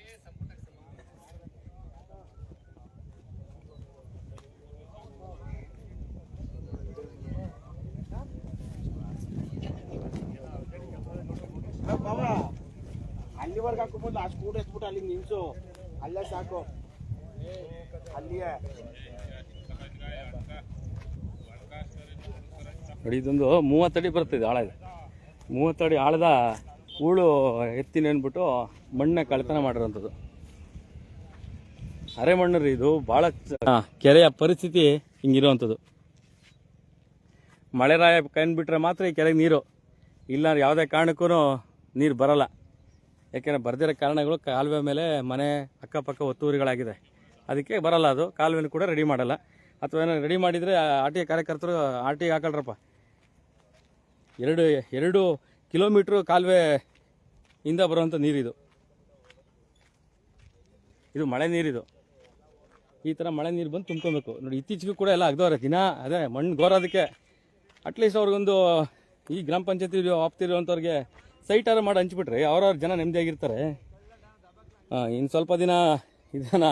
ಅಲ್ಲಿವರೆಗೆ ಹಾಕೊಂಡ್ಬಂದು ಅಷ್ಟು ಕೂಡ ಎತ್ಬಿಟ್ಟು ಅಲ್ಲಿ ನಿಲ್ಸು, ಅಲ್ಲೇ ಸಾಕು, ಅಲ್ಲಿಯೇ ನೋಡಿ. ಇದೊಂದು 30 ಅಡಿ ಬರ್ತದೆ ಆಳ. ಇದೆ 30 ಅಡಿ ಆಳದ ಹೂಳು ಎತ್ತಿ ನೆನ್ಬಿಟ್ಟು ಮಣ್ಣೆ ಕಳ್ತನ ಮಾಡಿರೋಂಥದ್ದು. ಅರೆ ಮಣ್ಣು ರೀ ಇದು. ಭಾಳ ಕೆರೆಯ ಪರಿಸ್ಥಿತಿ ಹಿಂಗಿರುವಂಥದ್ದು. ಮಳೆರಾಯ ಕಂಡುಬಿಟ್ರೆ ಮಾತ್ರ ಈ ಕೆರೆಗೆ ನೀರು, ಇಲ್ಲ ಯಾವುದೇ ಕಾರಣಕ್ಕೂ ನೀರು ಬರಲ್ಲ. ಯಾಕೆಂದರೆ ಬರ್ದಿರೋ ಕಾರಣಗಳು ಕಾಲುವೆ ಮೇಲೆ ಮನೆ ಅಕ್ಕಪಕ್ಕ ಒತ್ತುವರಿಗಳಾಗಿದೆ, ಅದಕ್ಕೆ ಬರಲ್ಲ. ಅದು ಕಾಲುವೆನೂ ಕೂಡ ರೆಡಿ ಮಾಡಲ್ಲ. ಅಥವಾ ಏನೋ ರೆಡಿ ಮಾಡಿದರೆ ಆರ್ ಟಿ ಐ ಕಾರ್ಯಕರ್ತರು ಆರ್ ಟಿ ಐ ಹಾಕೊಳ್ರಪ್ಪ. 2 ಕಿಲೋಮೀಟ್ರು ಕಾಲುವೆ ಇಂದ ಬರುವಂಥ ನೀರಿದು. ಇದು ಮಳೆ ನೀರಿದು. ಈ ಥರ ಮಳೆ ನೀರು ಬಂದು ತುಂಬ್ಕೊಬೇಕು ನೋಡಿ. ಇತ್ತೀಚೆಗೂ ಕೂಡ ಎಲ್ಲ ಅಗ್ದವ್ರೆ ದಿನ ಅದೇ ಮಣ್ಣು ಗೋರೋದಕ್ಕೆ. ಅಟ್ಲೀಸ್ಟ್ ಅವ್ರಿಗೊಂದು ಈ ಗ್ರಾಮ ಪಂಚಾಯತಿ ವ್ಯಾಪ್ತಿರುವಂಥವ್ರಿಗೆ ಸೈಟಾರ ಮಾಡಿ ಹಂಚ್ಬಿಟ್ರೆ ಅವ್ರವ್ರ ಜನ ನೆಮ್ಮದಿಯಾಗಿರ್ತಾರೆ. ಇನ್ನು ಸ್ವಲ್ಪ ದಿನ ಇದನ್ನು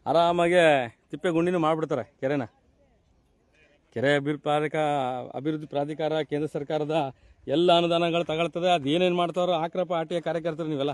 ಆರಾಮಾಗೆ ತಿಪ್ಪೆಗುಂಡಿನೂ ಮಾಡಿಬಿಡ್ತಾರೆ ಕೆರೆನ. ಕೆರೆ ಅಭಿವೃದ್ಧಿ ಪ್ರಾಧಿಕಾರ ಕೇಂದ್ರ ಸರ್ಕಾರದ ಎಲ್ಲ ಅನುದಾನಗಳು ತಗೊಳ್ತದೆ. ಅದು ಏನೇನು ಮಾಡ್ತಾರೋ ಹಾಕ್ರಪ್ಪ ಆರ್ ಟಿ ಐ ಕಾರ್ಯಕರ್ತರು ನೀವೆಲ್ಲ.